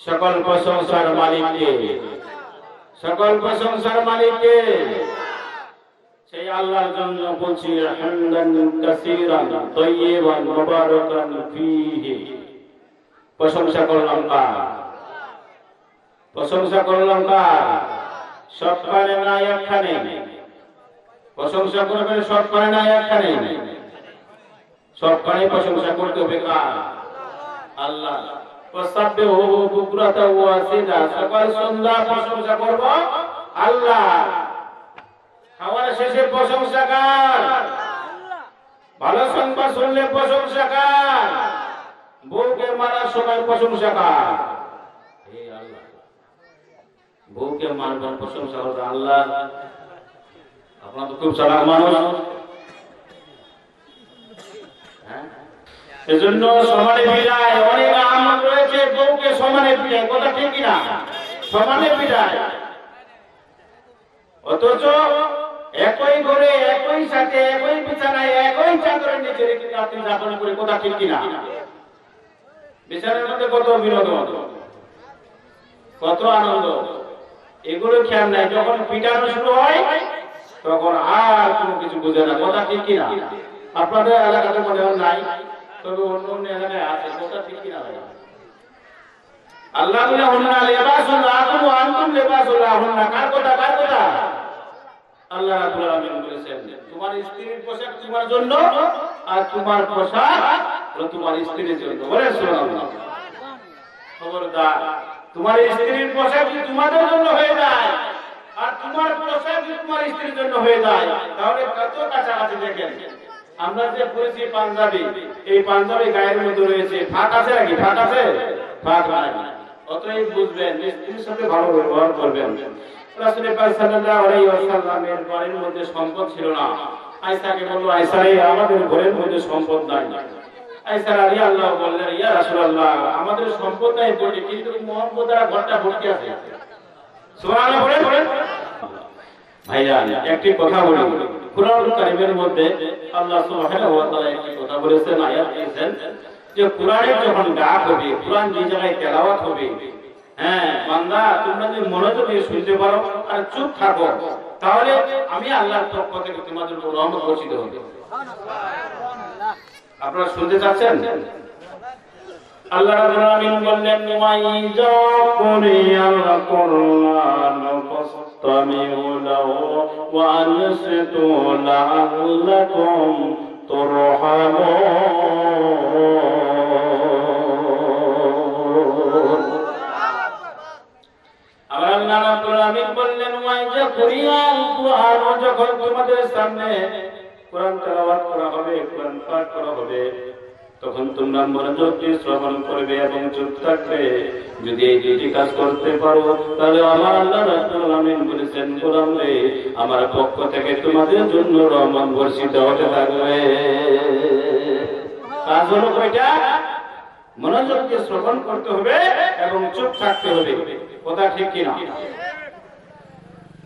সকল প্রশংসার মালিককে, সকল প্রশংসার মালিককে। সেই আল্লাহর জন্য বলছি হামদান কাসীরান তাইয়িবান মুবারাকান ফীহি। প্রশংসা করলাম কার? প্রশংসা করলাম কার? সবখানে না একখানে? প্রশংসা করবেন সবখানে না একখানে? সবখানে প্রশংসা করতে হবে কার? আল্লাহ। ওয়াসাব্বিহু বুকরাতাও ওয়া আসিলা, সকাল সন্ধ্যা প্রশংসা করব আল্লাহ। খাওয়ার শেষে প্রশংসা কার? ভালো সংবাদ শুনলে প্রশংসা কার? বউকে মারার সময় প্রশংসা কার? এই আল্লাহ। বউকে মারবার প্রশংসা করবে আল্লাহ। আপনারা তো খুব চালাক মানুষ। এজন্য সমানে পিটায়, অনেক আমল রয়েছে বউকে সমানে পিটায়, কথা ঠিক কিনা? সমানে পিটায়, অথচ একই ঘরে একই সাথে একই বিছানায় একই চাদরের নিচে রাত্রি যাপন করে, কথা ঠিক কিনা? বিছানার মধ্যে কত বিনোদন, কত আনন্দ, এগুলো খেয়াল নাই। যখন পিটানো শুরু হয় তখন আর কোনো কিছু বুঝে না, কথা ঠিক কিনা? আপনাদের এলাকাতে মনে হয় নাই, তবে অন্য অন্য এলাকায় আছে, কথা ঠিক কিনা? আল্লাহ বলে হুন্না লিবাসুল লাকুম ওয়া আনতুম লিবাসুল লাহুন্না। কার কথা? কার কথা? আল্লাহ রাব্বুল আলামিন বলেছেন তোমার স্ত্রীর পোশাক তোমার জন্য আর তোমার পোশাক হলো তোমার স্ত্রীর জন্য। বলে সুবহানাল্লাহ। খবরদার, তোমার স্ত্রীর পোশাক যদি তোমাদের জন্য হয়ে যায় আর তোমার পোশাক যদি তোমার স্ত্রীর জন্য হয়ে যায়, তাহলে কত কাছাকাছি। দেখেন আমরা যে পরেছি পাঞ্জাবি, এই পাঞ্জাবি গায়ের মধ্যে রয়েছে, ফাঁক আছে নাকি? ফাঁক আছে? ফাঁক নাই। অতএব বুঝবেন স্ত্রীর সাথে ভালো ব্যবহার করবেন। রাসূল পাক সাল্লাল্লাহু আলাইহি ওয়াসাল্লামের ঘরের মধ্যে সম্পদ ছিল না। আয়েশাকে বলল, আয়েশা রে, আমাদের ঘরের মধ্যে সম্পদ নাই। আয়েশা রাদিয়াল্লাহু বললেন, ইয়া রাসূলুল্লাহ, আমাদের সম্পদ নাই বটে, কিন্তু মুহাম্মদের ঘরটা ভর্তি আছে। সুবহানাল্লাহ বলেন। ভাইজান, একটি কথা বলি, কুরআন কারীমের মধ্যে আল্লাহ সুবহানাহু ওয়া তাআলা একটি কথা বলেছেন, আয়াত দিয়েছেন যে কুরআনের যখন ডাক হবে, কুরআন যে জায়গায় তেলাওয়াত হবে, হ্যাঁ বান্দা তোমরা যদি মনোযোগ দিয়ে শুনতে পারো আর চুপ থাকো, তাহলে আমি আল্লাহর পক্ষ থেকে তোমাদের উপর রহমত বর্ষিত হবে। আপনারা শুনতে চাচ্ছেন? আল্লাহ রাব্বুল আলামিন বললেন, ওয়াইজা কুরিয়াল কুরআন ফাসতামিউ লাহু ওয়া আনসিতু লাআল্লাকুম তুরহামুন। আল্লাহ রাব্বুল আলামিন বললেন, ওয়াইজা কুরিয়াল কুরআন, যখন তোমাদের সামনে কোরআন তেলাওয়াত করা হবে, কোরআন পাঠ করা হবে, তখন তোমরা মনোযোগ দিয়ে শ্রবণ করবে এবং চুপ থাকবে। যদি এই দুটি কাজ করতে পারো, তাহলে আমার আল্লাহ রাব্বুল আলামিন বলেছেন, গোলাম রে, আমার পক্ষ থেকে তোমাদের জন্য রহমত বর্ষিত হতে থাকবে। কাজ হলো কয়টা? মনোযোগ দিয়ে শ্রবণ করতে হবে এবং চুপ থাকতে হবে, কথা ঠিক কিনা?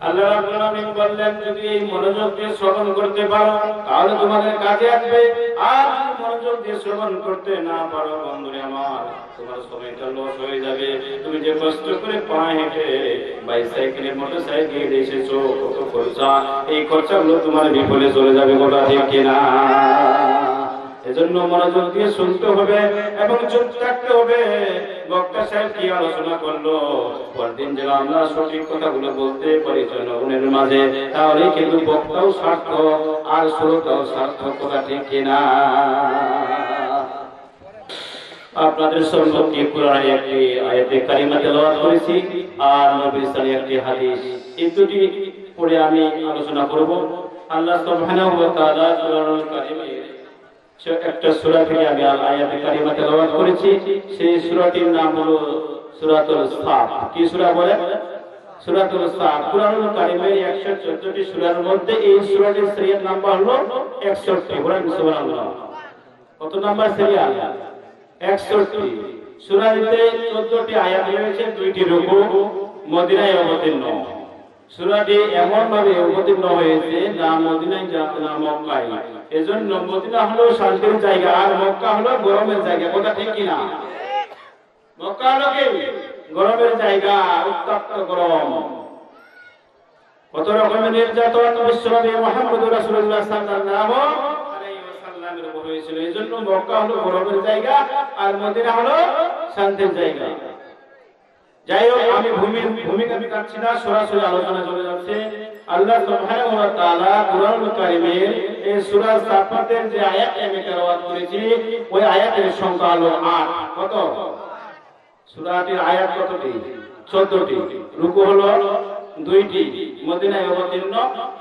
আল্লাহ রাব্বুল আলামিন বললেন, যদি এই মনোযোগ দিয়ে শ্রবণ করতে পারো তাহলে তোমাদের কাজে আসবে, আর যদি মনোযোগ দিয়ে শ্রবণ করতে না পারো, বন্ধুরে আমার, তোমার সময়টা লস হয়ে যাবে। তুমি যে কষ্ট করে পায়ে হেঁটে বাইসাইকেলে মোটরসাইকেলে এসেছো, কত খরচা, এই খরচাগুলো তোমার বিফলে চলে যাবে, কথা ঠিক কিনা? এজন্য মনোযোগ দিয়ে শুনতে হবে এবং চুপ থাকতে হবে। বক্তা সাহেব কি আলোচনা করলো, পরদিন যেন আমরা সঠিক কথাগুলো বলতে পারি জনগণের মাঝে, তাহলে কিন্তু বক্তাও সার্থক আর শ্রোতাও সার্থক, কথা ঠিক কিনা? আপনাদের সম্মুখে কুরআনের একটি আয়াতে কারিমা তেলাওয়াত করেছি আর নবীর সাল্লাল্লাহু একটি হাদিস, এই দুটি পড়ে আমি আলোচনা করব। আল্লাহ সুবহানাহু ওয়া তাআলা কুরআনুল কারীমে একটা সূরা থেকে আমি আয়াতে কারিমা তেলাওয়াত করেছি। সেই সূরাটির নাম হলো সূরাতুল সাফ। কি সূরা বলে? সূরাতুল সাফ। কুরআনুল কারীমের 114টি সূরার মধ্যে এই সূরাটির সিরিয়াল নাম্বার হলো 61। বলেন সুবহানাল্লাহ। কত নাম্বার সিরিয়াল? 61। সূরাটিতে 14টি আয়াত রয়েছে, 2টি রুকু, মদিনায় অবতীর্ণ। সূরাটি এমন ভাবে অবতীর্ণ হয়েছে না মদিনায় না মক্কায়। এজন্য মদিনা হলো শান্তির জায়গা আর মক্কা হলো গরমের জায়গা, কথা ঠিক কিনা? মক্কা হলো কি গরমের জায়গা, উত্তপ্ত গরম, কত রকমের নির্যাতন বিশ্বনবী মুহাম্মদুর রাসূলুল্লাহ সাল্লাল্লাহু আলাইহি ওয়াসাল্লামের উপর হয়েছিল। এজন্য মক্কা হলো গরমের জায়গা আর মদিনা হলো শান্তির জায়গা। যাই হোক, আমি ভূমিকা কাটছি না, সরাসরি আলোচনা চলে যাচ্ছে। আল্লাহ সুবহানাহু ওয়া তাআলা কুরআনুল কারীমের এই সূরা সাফাতের যে আয়াত আমি তেলাওয়াত করেছি, ওই আয়াতের সংখ্যা হলো 8। কত? সূরাটির আয়াত কতটি? 14টি। রুকু হলো 2টি, মদিনায় অবতীর্ণ।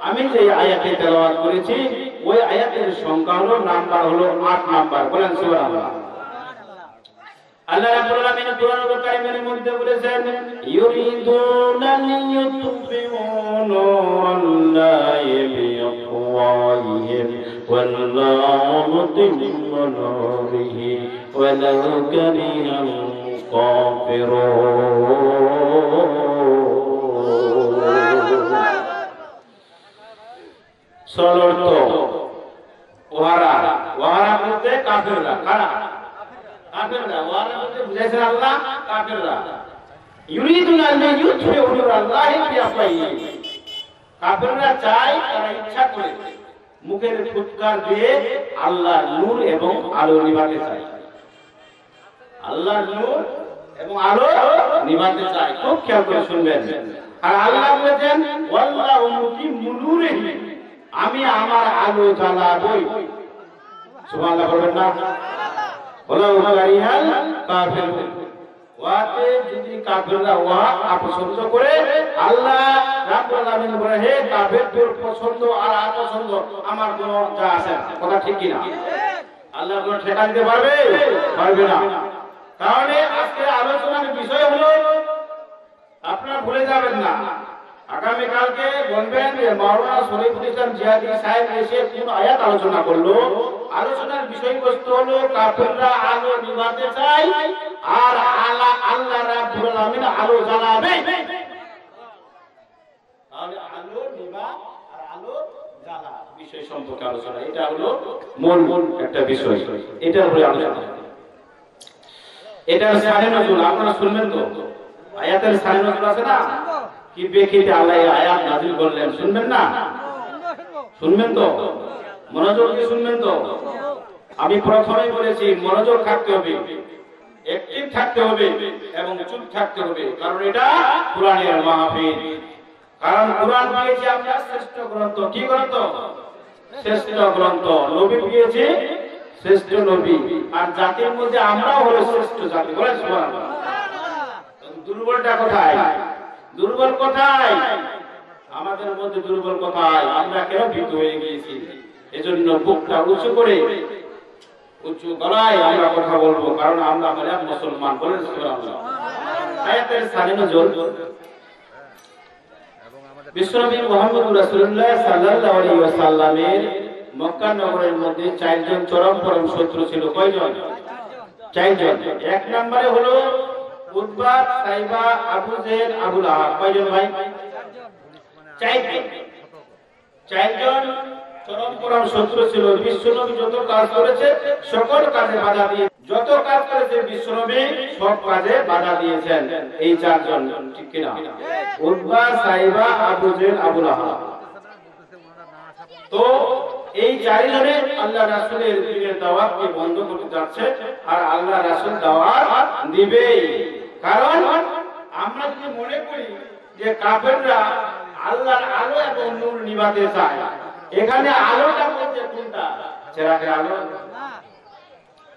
আমি যে আয়াতে তেলাওয়াত করেছি ওই আয়াতের সংখ্যা হলো, নাম্বার হলো 8 নাম্বার। বলেন সুবহানাল্লাহ। আল্লাহ রাব্বুল আলামিন কুরআনুল কারীমের মধ্যে বলেছেন, ইউরিদুনা লিইউতফিউ নূরাল্লাহি বিআফওয়াহিহিম ওয়াল্লাহু মুতিম্মু নূরিহি ওয়ালাউ কারিহাল কাফিরুন। সরল ওহারা বলতে কাফেররা। কারা? কাফেররা। ওহারা বলতে বুঝাইছেন আল্লাহ, কাফেররা। ইউরিদুনা আন ইউতফিউ নূরাল্লাহি বিআফওয়াহিহিম। কাফেররা চায়, তারা ইচ্ছা করে মুখের ফুৎকার দিয়ে আল্লাহর নূর এবং আলো নিভাতে চায়। আল্লাহর নূর এবং আলো নিভাতে চায়। খুব খেয়াল করে শুনবেন। আর আল্লাহ বলেছেন, ওয়াল্লাহু মুতিম্মু নূরিহি, আমি আমার আলো জ্বালাবই। সুবহানাল্লাহ বলবেন না? ওয়ালাউ কারিহাল কাফিরুন। ওয়াতে যদি কাফেররা ওয়া অপছন্দ করে, আল্লাহ রাব্বুল আলামিন বলে, হে কাফেরদের পছন্দ আর অপছন্দ আমার কোনো যা আসে না। কথা ঠিক কি না? আল্লাহ কোনো ঠেকা দিতে পারবে? পারবে না। তাহলে আজকে আলোচনার বিষয় হলো, আপনারা ভুলে যাবেন না, আগামী কালকে বলবেন যে মাওলানা শরীফুল ইসলাম জিয়াদি সাহেব এসে কোন আয়াত আলোচনা করলো। আলোচনার বিষয়বস্তু হলো কাফেররা আলো নিভাতে চায় আর আল্লাহ রাব্বুল আলামিন আলো জ্বালাবে। তাহলে আলো নিভা আর আলো জ্বালা বিষয় সম্পর্কে আলোচনা, এটা হলো মূল একটা বিষয়। এটার উপরে আলোচনা। এটার সানে নজুল আপনারা শুনবেন তো? আয়াতের সানে নজুল আছে না? কি বেকিতে আল্লাহ আয়াত নাযিল করলেন, শুনবেন না? শুনবেন তো? মনোযোগ দিয়ে শুনবেন তো? আমি প্রথমেই বলেছি, মনোযোগ থাকতে হবে, অ্যাক্টিভ থাকতে হবে এবং চুপ থাকতে হবে। কারণ এটা কোরআনের মাহফিল। কারণ কোরআন পেয়েছি আমরা শ্রেষ্ঠ গ্রন্থ। কি গ্রন্থ? শ্রেষ্ঠ গ্রন্থ। নবী পেয়েছি শ্রেষ্ঠ নবী। আর জাতির মধ্যে আমরাও হলো শ্রেষ্ঠ জাতি। বলেন সুবহানাল্লাহ। দুর্বলটা কোথায়? দুর্বল কোথায়? আমাদের মধ্যে দুর্বল কোথায়? আমরা কেন ভীত হয়ে গিয়েছি? এজন্য বুকটা উঁচু করে, উঁচু গলায় আমরা কথা বলবো, কারণ আমরা হলে মুসলমান। বলেন সুবহানাল্লাহ। আয়াতের সানে নজুল, বিশ্বনবী মুহাম্মদুর রাসূলুল্লাহ সাল্লাল্লাহু আলাইহি ওয়াসাল্লামের মক্কা নগরের মধ্যে 4 জন চরম শত্রু ছিল। কয়জন? 4 জন। এক নম্বরে হলো উতবা, সাইবা, আবু জেহেল, আবু লাহাব। কয়জন ভাই? 4 জন। 4 জন চরম শত্রু ছিল। বিশ্বনবী যত কাজ করেছে সকল কাজে বাধা দিয়ে, যত কাজ করেছে বিশ্বনবী সব কাজে বাধা দিয়েছেন এই 4 জন। ঠিক কি না? উতবা, সাইবা, আবু জেহেল, আবু লাহাব। তো এই 4 জনে আল্লাহ রাসূলের দ্বীনের দাওয়াতকে বন্ধ করতে যাচ্ছে, আর আল্লাহ রাসূল দাওয়াত দিবে। কারণ আমরা যদি মনে করি যে কাফেররা আল্লাহর আলো এবং নূর নিভাতে চায়, এখানে আলোটা বলতে কোনটা? চেরাগের আলো,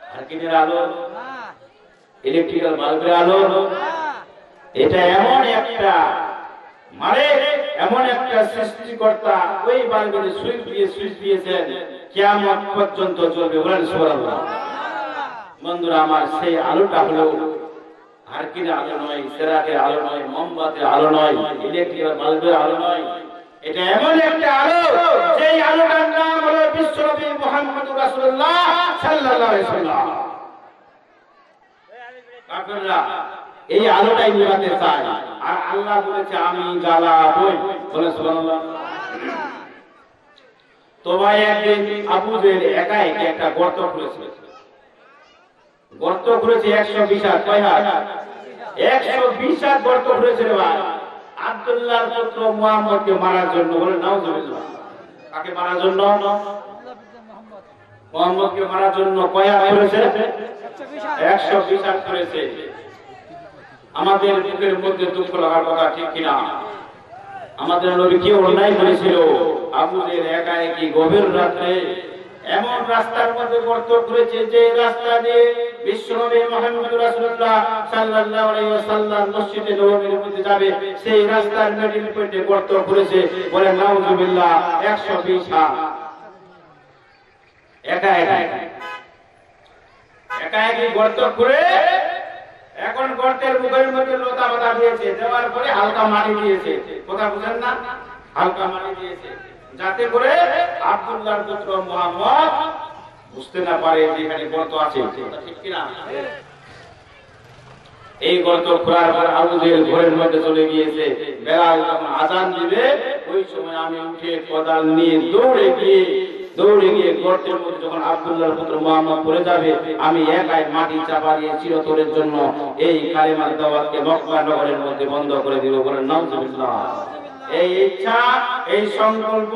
হারকিনের আলো, ইলেকট্রিক্যাল বাল্বের আলো। এটা এমন একটা এমন একটা সৃষ্টিকর্তা ওই বাল্বের সুইচ দিয়েছেন, কিয়ামত পর্যন্ত চলবে। বলেন সুবহানাল্লাহ। বন্ধুরা আমার, সেই আলোটা হলো হারকিনের আলো নয়, চেরাগের আলো নয়, মোমবাতির আলো নয়, ইলেকট্রিক্যাল বাল্বের আলো নয়। এটা এমন একটা আলো, যেই আলোটার নাম হলো বিশ্বনবী মুহাম্মদুর রাসূলুল্লাহ সাল্লাল্লাহু আলাইহি ওয়াসাল্লাম। কাফেররা এই আলোটাই নিভাতে চায়, আর আল্লাহ বলেছে আমি জ্বালাবই। বলে সুবহানাল্লাহ। তো ভাই, একদিন আবু জেহেল একা একটা গর্ত খুঁড়েছে। 120 হাত। কয় হাত? 120 হাত গর্ত করেছে রে ভাই আব্দুল্লাহর পুত্র মুহাম্মদকে মারার জন্য। বলে নাউজুবিল্লাহ। কাকে মারার জন্য? মুহাম্মদকে মারার জন্য। কয় হাত করেছে? 120 হাত করেছে। আমাদের বুকের মধ্যে দুঃখ লাগার কথা ঠিক কিনা? আমাদের নবী কি অন্যায় করেছিল? আবু জেহেল একা একই গভীর রাতে এমন রাস্তার মধ্যে গর্ত করেছে যে রাস্তা দিয়ে বিশ্বনবী মুহাম্মদ রাসূলুল্লাহ সাল্লাল্লাহু আলাইহি ওয়াসাল্লাম মসজিদে নববীর মধ্যে যাবে সেই রাস্তার মিডল পয়েন্টে গর্ত করেছে। বলে নাউজুবিল্লাহ। 120 হাত একা একই গর্ত করে এখন গর্তের মুখের মধ্যে লতা পাতা দিয়েছে, দেওয়ার পরে হালকা মাটি দিয়েছে। কথা বুঝেন না? হালকা মাটি দিয়েছে যাতে করে আব্দুল্লাহর পুত্র মুহাম্মদ বুঝতে না পারে যে এখানে গর্ত আছে। ঠিক কিনা? এই গর্ত খোলার পর আবু জেহেল ঘরের মধ্যে চলে গিয়েছে। বেলাল যখন আযান দিবে ওই সময় আমি উঠে কোদাল নিয়ে দৌড়ে গিয়ে গর্তের মধ্যে যখন আব্দুল্লাহর পুত্র মুহাম্মদ পড়ে যাবে আমি একাই মাটি চাপা দিয়ে চিরতরের জন্য এই কালেমার দাওয়াতকে মক্কা নগরের মধ্যে বন্ধ করে দিব। বলেন নাউজুবিল্লাহ। এই ইচ্ছা, এই সংকল্প,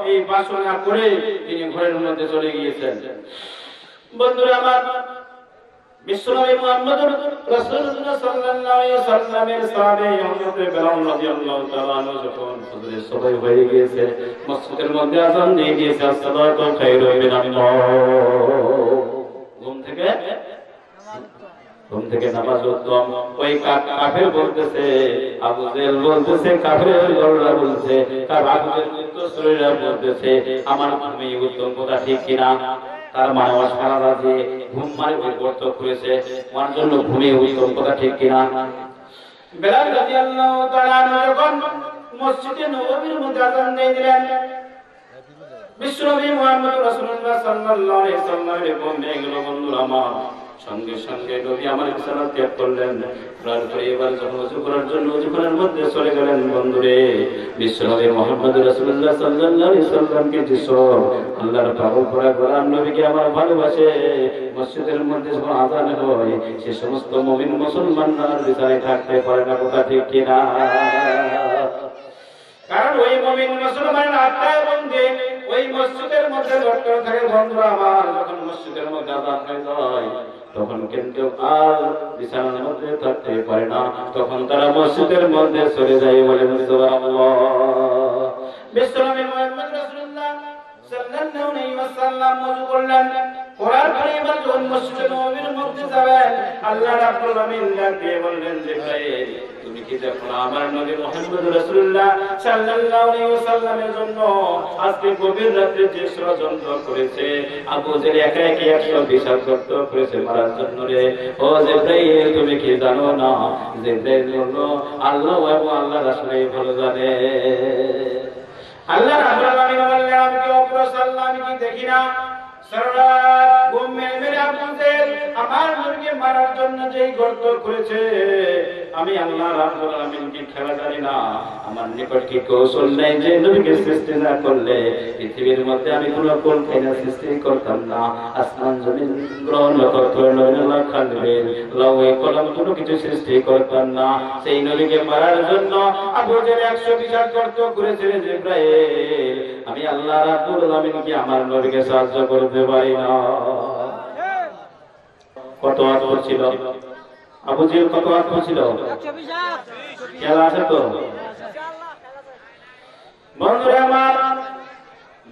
এই বাসনা করে তিনি ঘরের মধ্যে চলে গিয়েছেন। বন্ধুরা আমার, বিশ্বনবী মুহাম্মদ রাসূলুল্লাহ সাল্লাল্লাহু আলাইহি ওয়াসাল্লামের সাহাবী হযরত বেলাল রাদিয়াল্লাহু তাআলা আনহু যখন ফজরের সময় হয়ে গিয়েছে মসজিদের মধ্যে আযান দিয়ে দিয়েছে আসসালাতু খায়রুম মিনান নাওম। ঘুম থেকে নামাজ উত্তম। ওই কাফের বলতেছে, আবু জেহেল বলতেছে, কাফের গররা বলছে, তার আবু জেহেল উত্তরসূরিরা বলতেছে আমার ঘুমই উত্তম। কথা ঠিক কিনা? তার মানে সারা যে ঘুম মারে ওই গর্ত করেছে ওর জন্য ঘুমে উত্তম। কথা ঠিক কিনা? বেলাল রাদিয়াল্লাহু তাআলা যখন মসজিদে নববীর মধ্যে আযান দিয়ে দিলেন বিশ্বনবী মুহাম্মদ রাসূলুল্লাহ সাল্লাল্লাহু আলাইহি ওয়াসাল্লামের ঘুম ভেঙে গেল। বন্ধুরা আমার, সঙ্গে সঙ্গে নবী আমার বিছানা ত্যাগ করলেন। তারপরে এবার যখন ওযু করার জন্য ওযু করার মধ্যে চলে গেলেন। বন্ধুরে, বিশ্বনবী মুহাম্মদ রাসূলুল্লাহ সাল্লাল্লাহু আলাইহি ওয়াসাল্লামকে যেসব আল্লাহর পাগল করা গোলাম নবীকে আমার ভালোবাসে মসজিদের মধ্যে যখন আযান হয় সে সমস্ত মুমিন মুসলমান আর বিছানায় থাকতে পারে না। কথা ঠিক কিনা? কারণ ওই মুমিন মুসলমান আত্মা এবং দিন ওই মসজিদের মধ্যে লটকানো থাকে। বন্ধুরা আমার, যখন মসজিদের মধ্যে আযান হয়ে যায় তখন কিন্তু আর বিছানার মধ্যে থাকতে পারে না, তখন তারা মসজিদের মধ্যে চলে যায়। বলেন সুবহানাল্লাহ। বিশ্বনবী মুহাম্মদ রাসূলুল্লাহ সাল্লাল্লাহু আলাইহি ওয়াসাল্লাম ওযু করলেন। করার পরে এবার যখন মসজিদে নববীর মধ্যে যাবেন আল্লাহ রাব্বুল আমিন ডাকে বললেন, জিবরাইল তুমি কি দেখো না আমার নবী মুহাম্মদ রাসূলুল্লাহ সাল্লাল্লাহু আলাইহি ওয়াসাল্লামের জন্য আজকে গভীর রাতে যে ষড়যন্ত্র করেছে আবু জেহেল একা একা 120 হাত গর্ত করেছে মারার জন্য রে। ও জিবরাইল তুমি কি জানো না? জিবরাইল বলল আল্লাহ এবং আল্লাহ রাসূলই ভালো জানে। আল্লাহ রাব্বুল আমিন বললেন আমি কি অপ্রসন্ন, আমি কি দেখি না? সরাত ঘুম মেরে আবু জেহেল আমার নবীকে মারার জন্য যেই গর্ত করেছে আমি আল্লাহ রাব্বুল আমিন কি খেলা জানি না? আমার নিকট কি কৌশল নেই যে নবীকে সৃষ্টি না করলে পৃথিবীর মধ্যে আমি কোনো কল্পনা সৃষ্টি করতাম না। আসমান জমিন গ্রহ নক্ষত্র নয়নলা খালবিল লৌহে কলম কোনো কিছু সৃষ্টি করতাম না। সেই নবীকে মারার জন্য আবু জেহেল 120 হাত গর্ত করেছে। জিবরাইল আমি আল্লাহ রাব্বুল আমিন কি আমার নবীকে সাহায্য করতে পারি না? কত হাত ছিল আবু জেহেল? কত হাত ছিল? 120 হাত। খেলা আছে তো? বন্ধুরা আমার,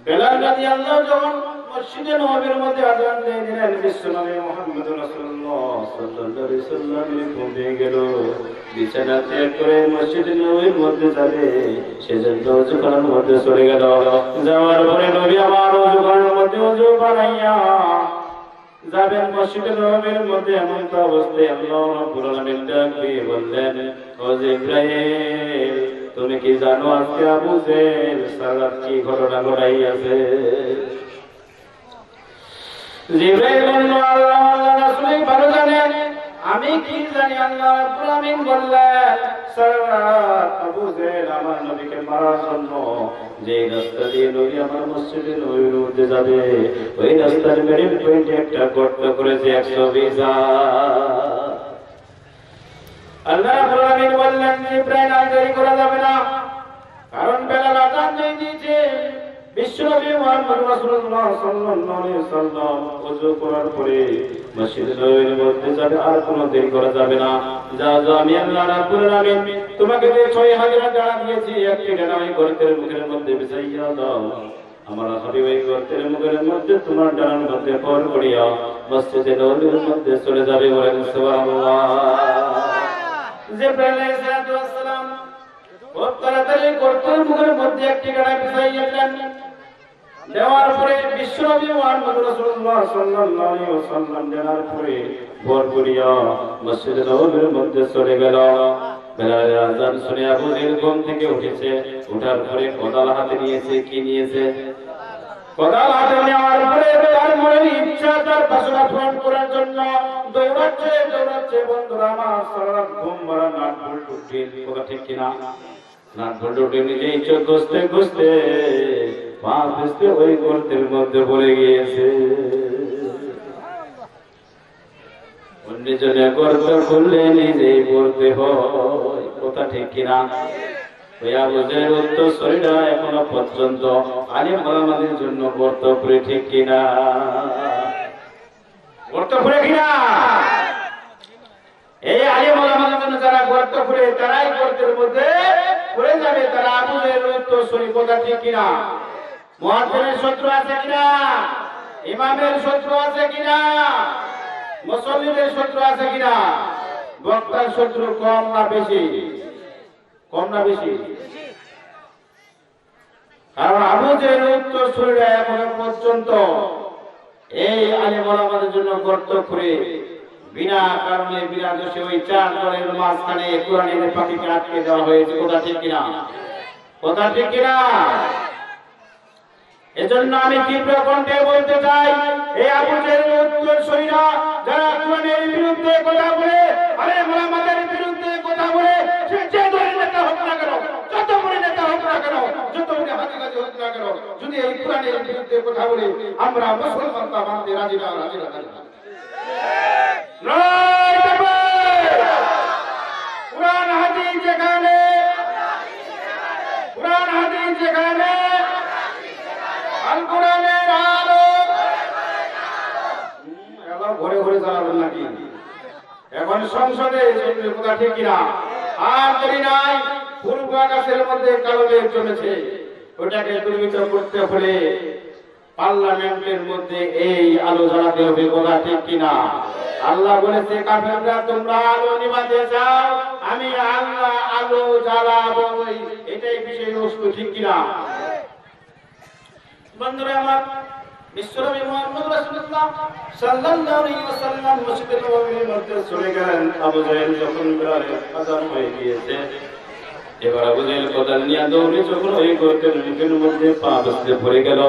বেলাল রাদিয়াল্লাহু যখন মসজিদে নববীর মধ্যে আযান দিয়ে দিলেন বিশ্বনবী মুহাম্মদ রাসূলুল্লাহ সাল্লাল্লাহু আলাইহি ওয়াসাল্লাম ঘুম ভেঙে গেল। বিছানা ত্যাগ করে মসজিদে নববীর মধ্যে যাবে সেজন্য ওযু করার মধ্যে চলে গেল। যাওয়ার পরে নবী আমার ওযু করার মধ্যে ওযু বানাইয়া যাবেন মসজিদে নববীর মধ্যে এমন তো অবস্থায় আল্লাহ রাব্বুল আলামিন ডাক দিয়ে বললেন, ও জিবরাইল তুমি কি জানো আজকে আবু জেহেল সালাত কি ঘটনা ঘটাইয়াছে? জিবরাইল বলল আল্লাহ রাসূলই ভালো জানেন, আমি কি জানি? আল্লাহ রাব্বুল আমিন বললেন সালাত আবু জেহেল আমার নবীকে মারার জন্য যে রাস্তা দিয়ে নবী আমার মসজিদে নববীর মধ্যে যাবে ওই রাস্তার মিডল পয়েন্টে একটা গর্ত করেছে 120 হাত। আল্লাহ রাব্বুল আলামিন বললেন জিবরাইল আর দেরি করা যাবে না, কারণ বেলাল আযান দিয়ে দিয়েছে। বিশ্বনবী মুহাম্মদ রাসূলুল্লাহ সাল্লাল্লাহু আলাইহি ওয়াসাল্লাম ওযু করার পরে মসজিদে নববীর মধ্যে যাবে, আর কোনো দেরি করা যাবে না। যাও যাও, আমি আল্লাহ রাব্বুল আলামিন তোমাকে যে ৬০০০ ডানা দিয়েছি, একটি ডানা ওই গর্তের মুখের মধ্যে বিছাইয়া দাও। আমার হাবিব ওই গর্তের মুখের মধ্যে তোমার ডানার মধ্যে পর করিয়া মসজিদে নববীর মধ্যে চলে যাবে। বলেন সুবহানাল্লাহ। জিবরাইল আলাইহিস সালাম খুব তাড়াতাড়ি গর্তের মুখের মধ্যে একটি ডানা বিছাইয়া দিলেন। দেওয়ার পরে বিশ্বনবী মুহাম্মদ রাসূলুল্লাহ সাল্লাল্লাহু আলাইহি ওয়াসাল্লাম ডানার পরে ভর করিয়া মসজিদে নববীর মধ্যে চলে গেল। বেলালের আযান শুনে আবু জেহেল ঘুম থেকে উঠেছে। উঠার পরে কোদাল হাতে নিয়েছে। কি নিয়েছে? কোদাল হাতে নেওয়ার পরে তার মনের ইচ্ছা তার বাসনা পূরণ করার জন্য দৌড়াচ্ছে দৌড়াচ্ছে। বন্ধুরা আমার, সারা রাত ঘুম ভরা নাক ভুল উঠে, কথা ঠিক কিনা? নাক ভুল উঠে নিজেই চোখ ঘষতে ঘষতে পা ফেসতে ওই গর্তের মধ্যে পড়ে গিয়েছে। অন্যজনে গর্ত খুললে নিজেই পড়তে হয়, কথা ঠিক কিনা? ওই আবু জেহেল উত্তরসূরিরা এখনো পর্যন্ত আলিম ওলামাদের জন্য গর্ত করে, ঠিক কিনা? গর্ত করে কিনা? এই আলিম ওলামাদের জন্য যারা গর্ত করে, তারাই গর্তের মধ্যে পড়ে যাবে। তারা আবু জেহেল উত্তরসূরি, কথা ঠিক কিনা? মুয়াজ্জিনের শত্রু আছে কিনা? ইমামের শত্রু আছে কিনা? মুসল্লিদের শত্রু আছে কিনা? বক্তার শত্রু কম না বেশি? কম না বেশি? কারণ আবু জেহেল উত্তরসূরিরা এখনো পর্যন্ত এই আলিম ওলামাদের জন্য গর্ত করে বিনা কারণে বিনা দোষে ওই চার দলের মাঝখানে কোরআনের পাখিকে আটকে দেওয়া হয়েছে, কথা ঠিক কিনা? কথা ঠিক কিনা? এজন্য আমি তীব্র কণ্ঠে বলতে চাই, এই আবু জেহেল উত্তরসূরিরা যারা কোরআনের বিরুদ্ধে কথা বলে, আলেম ওলামাদের বিরুদ্ধে কথা বলে, সে যে দলের নেতা হোক না কেন, যত বড় নেতা হোক না কেন, যত বড় হাজিগাজি হোক না কেন, যদি এই কোরআনের বিরুদ্ধে কথা বলে, আমরা মুসলমান তা মানতে রাজি না, রাজি না। কোরআন হাদিস যেখানে, কোরআন হাদিস যেখানে, আল কোরআনের আলো এলা ঘরে ঘরে জ্বালাবেন নাকি? এখন সংসদে কথা ঠিক কিনা? আর যদি নাই, পূর্ব আকাশের মধ্যে কালো মেঘ চলেছে, ওটাকে দুর্বৃত্ত করতে হলে পার্লামেন্টের মধ্যে এই আলো জ্বালাতে হবে, কথা ঠিক কিনা? আল্লাহ বলেছে, কাফেররা তোমরা আলো নিভাতে চাও, আমি আল্লাহ আলো জ্বালাবো। এটাই বিষয়বস্তু, ঠিক কিনা? বন্ধুরা আমার, বিশ্বনবী মুহাম্মদ রাসূলুল্লাহ সাল্লাল্লাহু আলাইহি ওয়াসাল্লাম মসজিদে নববীর মধ্যে চলে গেলেন। আবু জেহেল যখন বেলালের আযান হয়ে গিয়েছে, এবার আবু জেহেল কোদাল নিয়ে দৌড়ে যখন ওই গর্তের মুখের মধ্যে পা বসতে পড়ে গেল।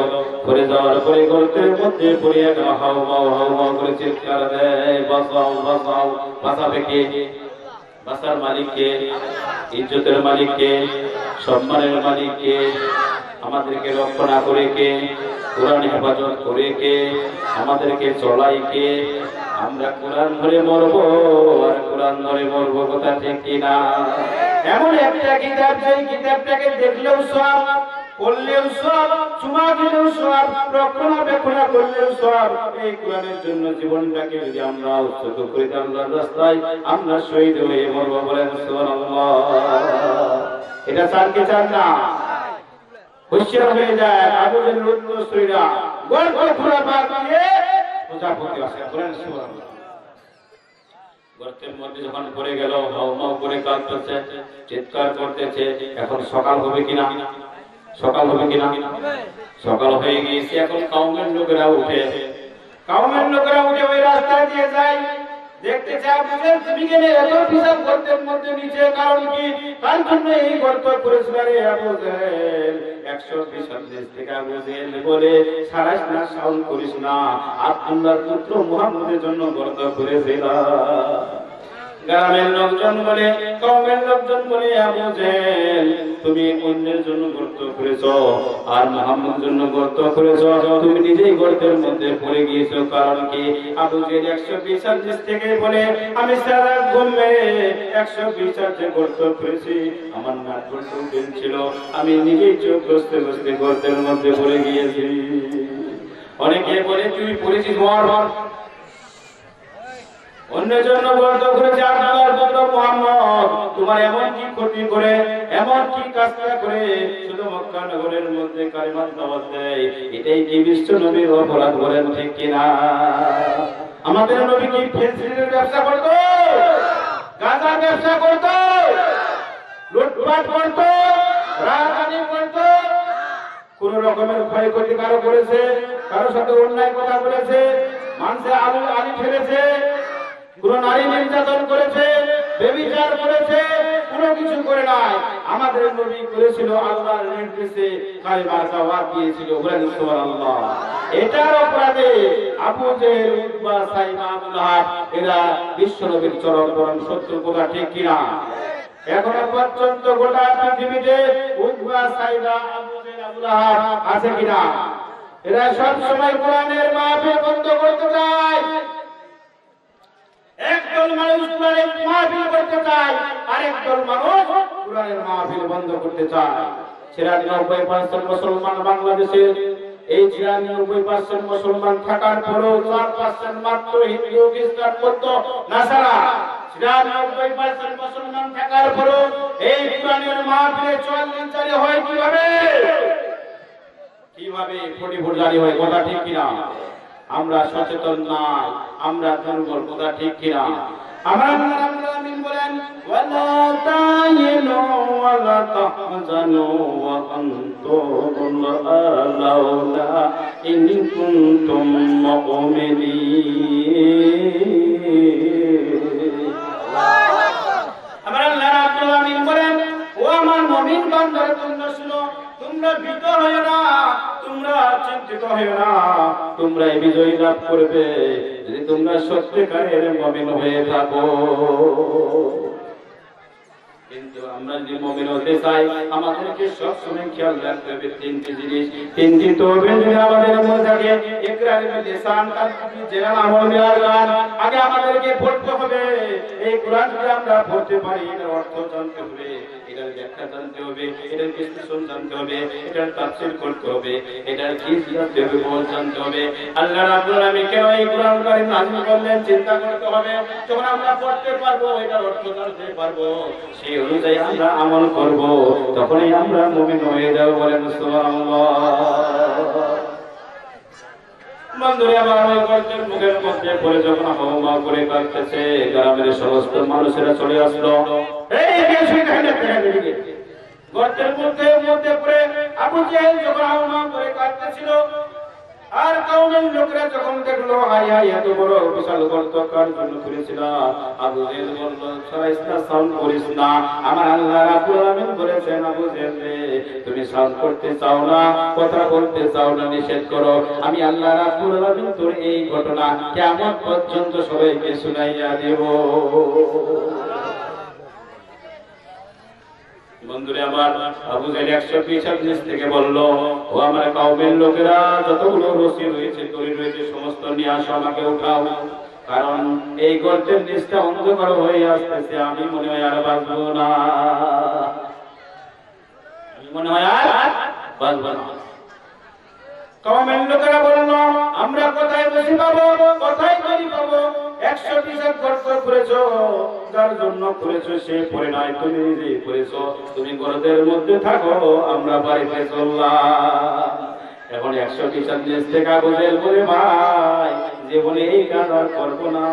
পড়ে যাওয়ার পরে গর্তের মধ্যে পড়ে গেল, হাউ হাউ করে চিৎকার দেয়, বাঁচাও বাঁচাও। বাঁচাবে কে? বাঁচার মালিক কে? ইজ্জতের মালিক কে? সম্মানের মালিক কে? আমাদেরকে রক্ষণা করে কে? কোরআন হেফাজত করে কে? আমাদেরকে চলাই কে? আমরা কোরআন ধরে মরবো আর কোরআন ধরে মরবো, কথা ঠিক কিনা? এমন একটা কিতাব, যেই কিতাবটাকে দেখলেও সওয়াব, পড়লেও সওয়াব, চুমা দিলেও সওয়াব, রক্ষণাবেক্ষণ করলেও সওয়াব। এই কোরআনের জন্য জীবনটাকে যদি আমরা উৎসর্গ করি, আল্লাহর রাস্তায় আমরা শহীদ হয়ে মরবো। বলেন সুবহানাল্লাহ। এটা চান কি চান না? হুঁশিয়ার হয়ে যায় আবু জেহেল উত্তরসূরিরা গর্ত খোলা পা দিয়ে প্রজাপতি আসে। বলেন সুবহানাল্লাহ। গর্তের মধ্যে যখন পড়ে গেল, হাউ মাউ করে কাঁদতেছে, চিৎকার করতেছে। এখন সকাল হবে কিনা? সকাল হবে কিনা? সকাল হয়ে গিয়েছে। এখন কওমের লোকেরা উঠে, কওমের লোকেরা উঠে ওই রাস্তা দিয়ে যায়। দেখতে চায় বুঝেন তুমি গেলে এত হিসাব গর্তের মধ্যে নিচে, কারণ কি? তার জন্য এই গর্ত করেছিল। রে আবু জেহেল 120 থেকে আবু জেহেল বলে সারাইস না, সাউন্ড করিস না, আব্দুল্লাহর পুত্র মুহাম্মদের জন্য গর্ত করেছিল। গ্রামের লোকজন বলে, কওমের লোকজন বলে, আবু জেহেল তুমি অন্যের জন্য গর্ত করেছো আর মুহাম্মদের জন্য গর্ত করেছো, তুমি নিজেই গর্তের মধ্যে পড়ে গিয়েছো। কারণ কি? আবু জেহেল 120 হাত নিচ থেকে বলে, আমি সারা ঘুমে 120 হাত যে গর্ত করেছি, আমার নাক গর্ত ছিল, আমি নিজেই চোখ বসতে বসতে গর্তের মধ্যে পড়ে গিয়েছি। অনেকে বলে তুই পড়েছিস মর, অন্যের জন্য গর্ত করেছে আল্লাহর পুত্র মুহাম্মদ, তোমার এমন কি ক্ষতি করে, এমন কি কাজটা করে শুধু মক্কা নগরের মধ্যে কালিমার দাওয়াত দেয়, এটাই কি বিশ্ব নবীর অপরাধ? বলেন ঠিক কিনা? আমাদের নবী কি ফেন্সিলের ব্যবসা করতো, গাঁজার ব্যবসা করতো, লুটপাট করতো, রাজনীতি করতো, কোন রকমের ক্ষয়ক্ষতি কারো করেছে, কারোর সাথে অন্যায় কথা বলেছে, মানুষে আলি ঠেলেছে, কোন নারী নির্যাতন করেছে, ব্যভিচার করেছে? কোনো কিছু করে নাই। আমাদের নবী করেছিল আল্লাহর নির্দেশে কালিমার দাওয়াত দিয়েছিল। বলেন সুবহানাল্লাহ। এটার অপরাধে আবু জেহেল, উতবা, সাইবা, আবু লাহাব এরা বিশ্ব নবীর চরম পরম শত্রু। কথা ঠিক কিনা? এখনো পর্যন্ত গোটা পৃথিবীতে উতবা, সাইবা, আবু জেহেল, আবু লাহাব আছে কিনা? এরা সব সময় কোরআনের মাহফিল বন্ধ করতে চায়। একদল মানুষ কোরআনের মাহফিল করতে চায়, আরেকদল মানুষ কোরআনের মাহফিল বন্ধ করতে চায়। ৯৪% মুসলমান বাংলাদেশে, এই ৯৪% মুসলমান থাকার পরেও ৪% মাত্র হিন্দু, খ্রিস্টান, বৌদ্ধ, নাসারা। ৯৪% মুসলমান থাকার পরেও এই কোরআনের মাহফিলে ৪৪ জারি হয় কিভাবে? কিভাবে ফটিফুট জারি হয়? কথা ঠিক কিনা? আমরা সচেতন নাই, আমরা দুর্বল। কথা ঠিক কিনা? আমার আল্লাহ রাব্বুল আলামিন বলেন, ওয়ালা তাইনু ওয়ালা তাহজানু ওয়া আনতুম আলাউলা ইন কুনতুম মুমিনিন। আমার আল্লাহ রাব্বুল আলামিন বলেন, ও আমার মুমিন বান্দারা, তোমরা শুনো, তোমরা ভীত হয়ো না, তোমরা চিন্তিত হয়ো না, তোমরা বিজয় লাভ করবে যদি তোমরা সত্যিকারের মুমিন হয়ে থাকো। কিন্তু আমরা যদি মুমিন হতে চাই, আমাদেরকে সবসময় খেয়াল রাখতে হবে তিনটি জিনিস। তিনটি তওহীদ যদি আমাদের মধ্যে থাকে, ইকরার বিল লিসান, তাসবিহ, জেনাল, আমল বিল গান, আগে আমাদেরকে পড়তে হবে। এই কোরআন যদি আমরা পড়তে পারি, এর অর্থ জানতে হবে, এটার ব্যাখ্যা জানতে হবে, এটার বিশ্লেষণ জানতে হবে, এটার তাফসীর করতে হবে, এটার কি জানতে হবে, বল জানতে হবে। আল্লাহ রাব্বুল আলামিন কেন এই কোরআন কারীম নাযিল করলেন চিন্তা করতে হবে। যখন আমরা পড়তে পারবো, এটার অর্থ জানতে পারবো, সেই অনুযায়ী আমরা আমল করব, তখনই আমরা মুমিন হয়ে যাব। বলেন সুবহানাল্লাহ। বন্ধুরা, আমার ওই গর্তের মুখের মধ্যে পড়ে যখন হাওমা করে কাঁদতেছে, গ্রামের সমস্ত মানুষেরা চলে আসলো। এই গর্তের মধ্যে পড়ে আবু জেহেল যখন হাওমা করে কাঁদতেছিল, আর কওমের লোকেরা যখন দেখলো, হায় হায়, এত বড় বিশাল গর্ত কার জন্য করেছিল? আবু জেহেল বলল, সরাইস না, সাউন্ড করিস না। আমার আল্লাহ রাব্বুল আলামিন বলেছেন, আবু জেহেল তুমি সাউন্ড করতে চাও না, কথা বলতে চাও না, নিষেধ করো। আমি আল্লাহ রাব্বুল আলামিন তোর এই ঘটনা কিয়ামত পর্যন্ত সবাইকে শুনাইয়া দেব। বন্ধুরা আমার, আবু জেহেল 120 হাত নিচ থেকে বলল, ও আমার কওমের লোকেরা, যতগুলো রশি রয়েছে, দড়ি রয়েছে, সমস্ত নিয়ে আসো, আমাকে উঠাও। কারণ এই গর্তের নিচটা অন্ধকার হয়ে আসতেছে, আমি মনে হয় আর বাঁচবো না, আমি মনে হয় আর বাঁচবো না। কওমের লোকেরা বলল, আমরা কোথায় বসি পাবো, কোথায় বাড়ি পাবো? 120 হাত গর্ত করেছো, যার জন্য করেছো সে পড়ে নাই, তুমি নিজেই করেছো। তুমি গর্তের মধ্যে থাকো, আমরা বাড়িতে চললাম। এখন 120 হাত নিচ থেকে আবু জেহেল বলে, ভাই জীবনে এই কাজ আর করবো না,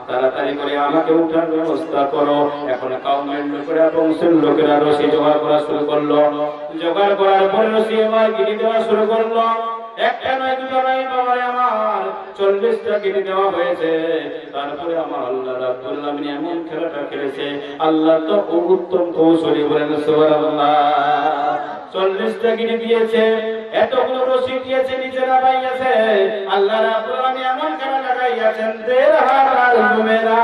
তাড়াতাড়ি করে আমাকে উঠার ব্যবস্থা করো। এখন কওমের লোকেরা, বংশের লোকেরা রশি জোগাড় করা শুরু করলো। জোগাড় করার পরে রশি এবার গিরি দেওয়া শুরু করলো। একটা নয়, দুটো নয়, বাবারে আমার 40টা গিরি দেওয়া হয়েছে। তারপরে আমার আল্লাহ রাব্বুল আলামিন এমন খেলাটা খেলেছে, আল্লাহ তো উত্তম কৌশলী। বলেন সুবহানাল্লাহ। 40টা গিরি দিয়েছে, এতগুলো রশি দিয়েছে, নিচে নামাইয়াছে। আল্লাহ রাব্বুল আলামিন এমন খেলা লাগাইয়াছেন, দের হার আর ঘুমে না।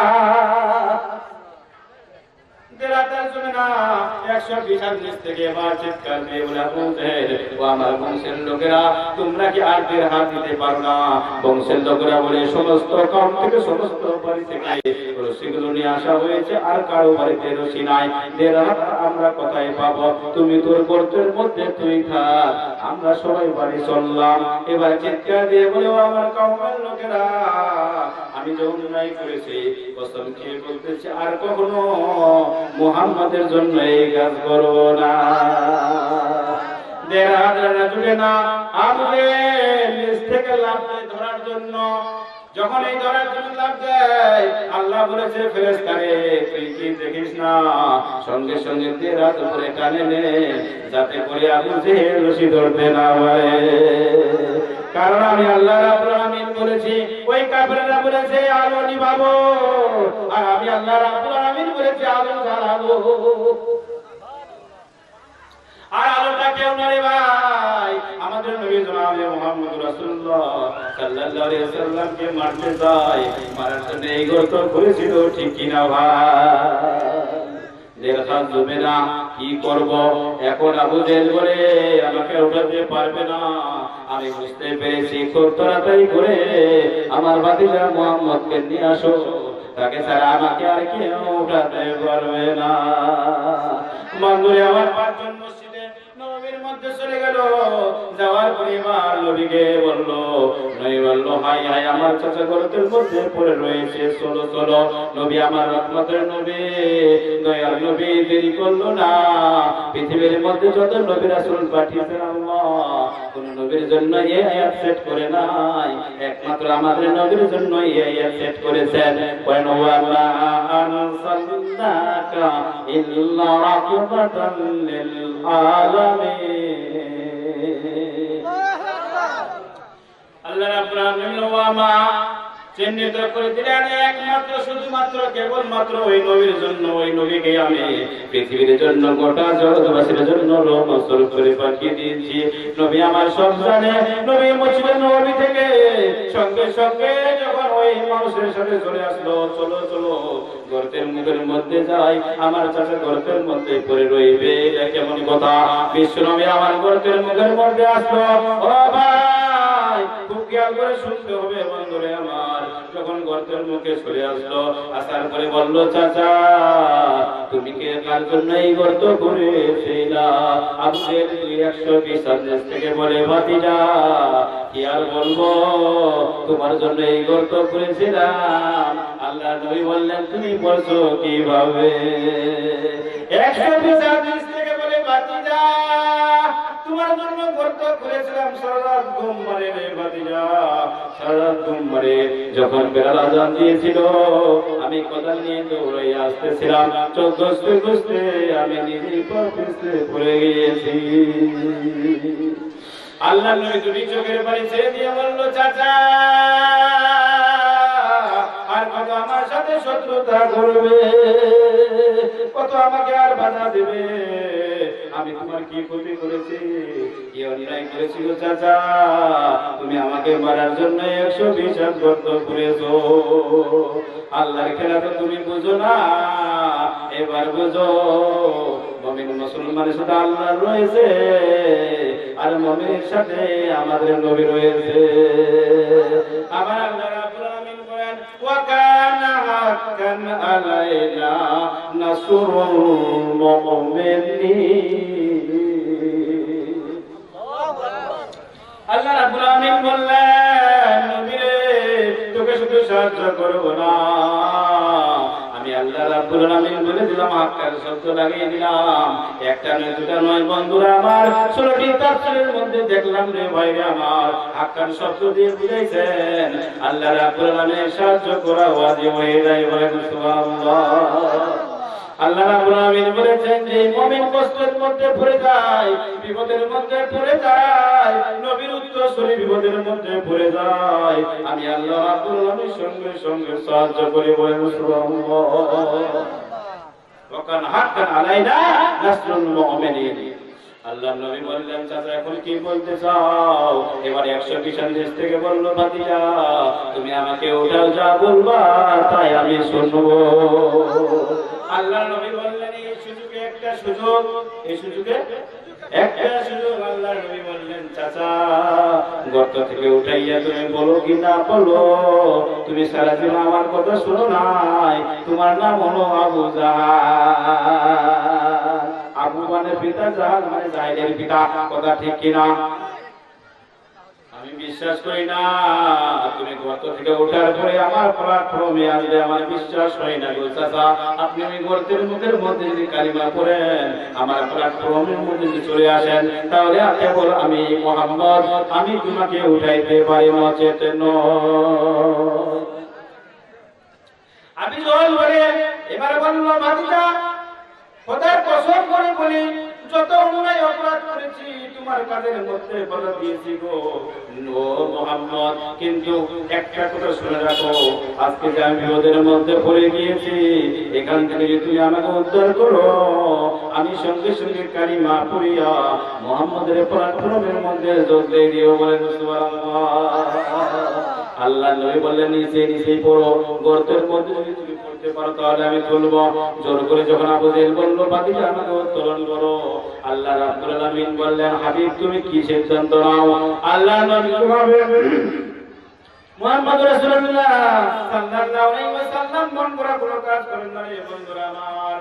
রাতার জন্য না 120 নিচ থেকে এবার চিৎকার দিয়ে বলে আবু জেহেল ও আমার বংশের লোকেরা তোমরা কি আর দের হাত দিতে পারো না? বংশের লোকেরা বলে সমস্ত কম থেকে সমস্ত বাড়ি থেকে রশিগুলো নিয়ে আসা হয়েছে, আর কারো বাড়িতে রশি নাই। দের হাত আমরা কোথায় পাবো? তুমি তোর গর্তের মধ্যে তুই থাক, আমরা সবাই বাড়ি চললাম। এবার চিৎকার দিয়ে বলে ও আমার কওমের লোকেরা আমি যে অন্যায় করেছি কসম খেয়ে বলতেছি আর কখনো মুহাম্মাদের জন্য এই কাজ করব না। নিজ থেকে লাভ ধরার জন্য, যখন এই ধরার জন্য লাভ দেয় আল্লাহ বলেছে ফেরেশতারে তুই কি দেখিস না সঙ্গে সঙ্গে রাত উপরে টানে নে, যাতে করে আবু জেহেল রশি ধরতে না পারে। কারণ আমি আল্লাহ রাব্বুল আলামিন বলেছি, ওই কাফেররা বলেছে আলো নিভাবো, আর আমি আল্লাহ রাব্বুল আলামিন বলেছি আলো জ্বালাবো। আর আলোটা কেউ নয় ভাই, আমাদের নবী জনাব মুহাম্মদ রাসূলুল্লাহ সাল্লাল্লাহু আলাইহি ওয়াসাল্লামকে মারতে যায়, মারার জন্য এই গর্ত করেছিল, ঠিক কি না ভাই? দেখা যাবে না কি করব এখন? আবু জেহেল বলে আমাকে উঠাতে পারবে না। আমি বুঝতে পেরেছি, খুব তাড়াতাড়ি করে আমার ভাতিজা মুহাম্মদকে নিয়ে আসো, তাকে ছাড়া আমাকে আর কেউ উঠাতে পারবে না। বন্ধুরে আমার পাঁচজন মসজিদে নবীর মধ্যে চলে গেল, যাওয়ার পরিবার নবীকে বলল, নবী বলল হাই হাই আমার চাচা গর্তের মধ্যে পড়ে রয়েছে, চলো চলো। নবী আমার রহমতের নবী দয়ার নবী দেরি করলো না। পৃথিবীর মধ্যে যত নবী রাসূল পাঠিয়েছেন আল্লাহ কোন নবীর জন্য এই আয়াত সেট করে নাই, একমাত্র আমাদের নবীর জন্য এই আয়াত সেট করেছেন। ওয়ান ওয়া মা আরসালনাকা ইল্লা রাহমাতাল লিল আলামিন। আল্লাহ রাব্বুল আলামিন ওয়া মা চিহ্নিত করে দিলেন একমাত্র শুধুমাত্র কেবলমাত্র ওই নবীর জন্য, ওই নবীকে আমি পৃথিবীর জন্য গোটা জগৎবাসীর জন্য রহমত করে পাঠিয়ে দিয়েছি। নবী আমার সব জানে। নবী মসজিদে নববী থেকে সঙ্গে সঙ্গে যখন ওই মানুষের সাথে চলে আসলো, চলো চলো গর্তের মুখের মধ্যে যাই, আমার চাচা গর্তের মধ্যে পড়ে রইবে, এটা কেমন কথা? বিশ্ব নবী আমার গর্তের মুখের মধ্যে আসলো। ও ভাই খুব খেয়াল করে শুনতে হবে বন্ধুরে আমার। যখন গর্তের মুখে চলে আসলো, আসার পরে বলল চাচা তুমি কে কার জন্য এই গর্ত করেছিলা? আবু জেহেল 120 থেকে বলে ভাতিজা কি আর বলবো, তোমার জন্য এই গর্ত করেছিলাম। আল্লাহ নবী বললেন তুমি বলছো কিভাবে? 120 থেকে বলে ভাতিজা তোমার জন্য গর্ত করেছিলাম সারাত ঘুম মারে রে ভাতিজা, সারাত ঘুম মারে। যখন বেলাল আযান দিয়েছিল আমি কোদাল নিয়ে দৌড়ে আসতেছিলাম, চোখ ঘষতে ঘষতে আমি নিজেই পড়তে পড়ে গিয়েছি। আল্লাহ নবী দুই চোখের পানি ছেড়ে দিয়ে বলল চাচা আর কত আমার সাথে শত্রুতা করবে, কত আমাকে আর বাধা দেবে? আমি তোমার কি ক্ষতি করেছি, কি অন্যায় করেছি গো চাচা? তুমি আমাকে মারার জন্য 120 গর্ত করেছো। আল্লাহর খেলা তো তুমি বুঝো না, এবার বুঝো। মুমিন মুসলমানের সাথে আল্লাহ রয়েছে, আর মুমিনের সাথে আমাদের নবী রয়েছে। আবার আল্লাহ রাব্বুল আলামিন বলেন ওয়া কানা হাক্কান আলাইনা নাসরুল মুমিনিন। আল্লাহ রাব্বুল আলামিন বললেন নবী রে তোকে শুধু সাহায্য করব না, আমি আল্লাহ রাব্বুল আলামিন বলে দিলাম, হাক্কান শব্দ লাগিয়ে দিলাম। একটা নয় দুটা নয় বন্ধুরা আমার, 16টি তাফসীরের মধ্যে দেখলাম রে ভাইরে আমার, হাক্কান শব্দ দিয়ে বুঝাইছেন আল্লাহ রাব্বুল আলামিনের সাহায্য করা ওয়াজিব হয়ে যায়। বলে সুবহানাল্লাহ। আল্লাহ রাব্বুল আলামিন বলেছেন যে মুমিন কষ্টের মধ্যে পড়ে যায়, বিপদের মধ্যে পড়ে যায়, নবীর উত্তরসূরি বিপদের মধ্যে পড়ে যায়, আমি আল্লাহ রাব্বুল আলামিন সঙ্গে সঙ্গে সাহায্য করি। বলেন সুবহানাল্লাহ। ওয়াকান হাক্কান আলাইনা নাসরুল মুমিনিন। আল্লাহ নবী বললেন চাচা এখন কি বলতে চাও? এবার 120 থেকে বলল ভাতিজা তুমি আমাকে ওটা যা বলবা তাই আমি শুনবো। আল্লাহ নবী বললেন সুযোগে একটা সুযোগ, এই সুযোগে একটা সুযোগ আল্লাহর নবী বললেন, চাচা গর্ত থেকে উঠাইয়া তুমি বলো কি না বলো, তুমি সারা জীবন আমার কথা শোনো নাই, তোমার নাম হলো আবু জাহাল। আবু মানে পিতা, জাহাল মানে জাহেলের পিতা, কথা ঠিক কিনা? আমি বিশ্বাস করি না তুমি গর্ত থেকে ওঠার পরে আমার প্ল্যাটফর্মে আসবে, আমার বিশ্বাস হয় না গো চাচা। আপনি ওই গর্তের মুখের মধ্যে যদি কালিমা পড়েন, আমার প্ল্যাটফর্মের মধ্যে যদি চলে আসেন, তাহলে কেবল আমি মুহাম্মদ, আমি তোমাকে উঠাইতে পারি না, চেতন আমি জল বলে। এবার বলল, ভাতিজা খোদার কসম করে বলি, যত অন্যায় অপরাধ করেছি তোমার কাজের মধ্যে বলে দিয়েছি গো ও মুহাম্মদ, কিন্তু একটা কথা শুনে রাখো, আজকে যে আমি বিপদের মধ্যে পড়ে গিয়েছি, এখান থেকে যদি তুমি আমাকে উদ্ধার করো, আমি সঙ্গে সঙ্গে কালিমা পড়িয়া মুহাম্মদের প্ল্যাটফর্মের মধ্যে যোগ দিয়ে দিও। বলেন সুবহানাল্লাহ। আল্লাহ নবী বললেন, নিচে নিচেই পড়ো, গর্তের মধ্যে যদি তুমি পড়তে পারো তাহলে আমি চলবো। জোর করে যখন আবু জেহেল বলল, ভাতিজা আমাকে উত্তোলন করো, আল্লাহ রাব্বুল আলামিন বললেন, হাবিব তুমি কি সিদ্ধান্ত নাও? আল্লাহ নবী মুহাম্মদ রাসূলুল্লাহ সাল্লাল্লাহু আলাইহি ওয়াসাল্লাম মন করা কোনো কাজ করেন না রে বন্ধুরা আমার,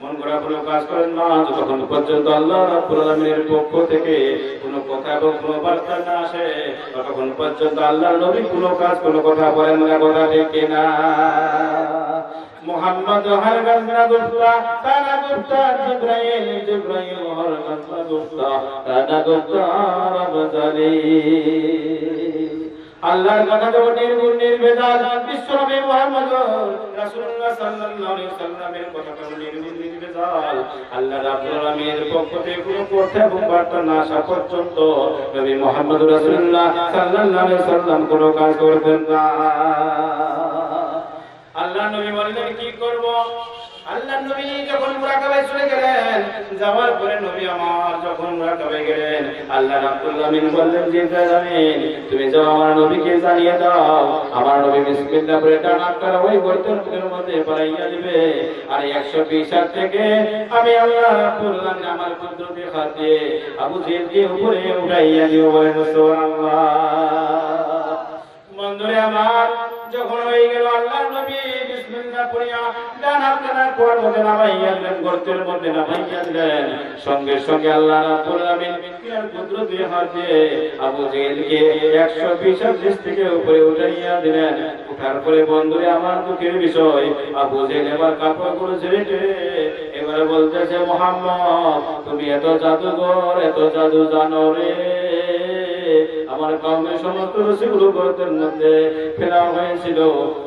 মন করা কোনো কাজ করেন না যতক্ষণ পর্যন্ত আল্লাহ রাব্বুল আলামিনের পক্ষ থেকে কোনো কথা এবং কোনো বার্তা না আসে, ততক্ষণ পর্যন্ত আল্লাহর নবী কোনো কাজ কোনো কথা বলেন না, কথা ঠিক কিনা? মুহাম্মদ হরগজ না গুপ্তা তানা গুপ্তা, জিবরাইল জিবরাইল হরগজ না গুপ্তা তানা গুপ্তা রবজালি। আল্লাহর কথা যখন নির্গুণ নির্ভেজাল, বিশ্বনবী মুহাম্মদ রাসূলুল্লাহ সাল্লাল্লাহু আলাইহি ওয়াসাল্লামের কথা যখন নির্গুণ নির্ভেজাল, আল্লাহ রাব্বুল আলামিনের পক্ষ থেকে কোনো কথা এবং বার্তা না আসা পর্যন্ত নবী মুহাম্মদ রাসূলুল্লাহ সাল্লাল্লাহু আলাইহি ওয়াসাল্লাম কোনো কাজ করতেন না। আল্লাহ নবী বললেন, কি করব? আল্লাহ নবী যখন মুরাকাবায় চলে গেলেন, যাওয়ার পরে নবী আমার যখন মুরাকাবায় গেলেন, আল্লাহ রাব্বুল আলামিন বললেন, জিবরাইল আমিন তুমি যাও আমার নবীকে জানিয়ে দাও, আমার নবী বিসমিল্লাহ বলে ডান হাতটা ওই গর্তের মধ্যে পালাইয়া দিবে, আর 120 হাত থেকে আমি আল্লাহ রাব্বুল আলামিন আমার কুদরতের হাত দিয়ে আবু জেহেলকে উপরে উঠাইয়া দিও। বলেন সুবহানাল্লাহ। বন্ধুরে আমার, যখন হয়ে গেল আল্লাহর নবী বিসমিল্লাহ পড়িয়া ডান হাতটা কুয়ার মধ্যে নামাইয়া দিলেন, গর্তের মধ্যে নামাইয়া দিলেন, সঙ্গে সঙ্গে আল্লাহ রাব্বুল আলামিন তার কুদরতের হাত দিয়ে আবু জেহেলকে 120 হাত থেকে উপরে উঠাইয়া দিলেন। উঠার পরে বন্ধুরে আমার দুঃখের বিষয়, আবু জেহেল এবার কাপড়গুলো ছেড়ে এবারে বলতেছে, মুহাম্মদ তুমি এত জাদুঘর, এত জাদু জানো রে, আমার কওমের সমস্ত রশিগুলো গর্তের মধ্যে ফেলা হয়েছিল,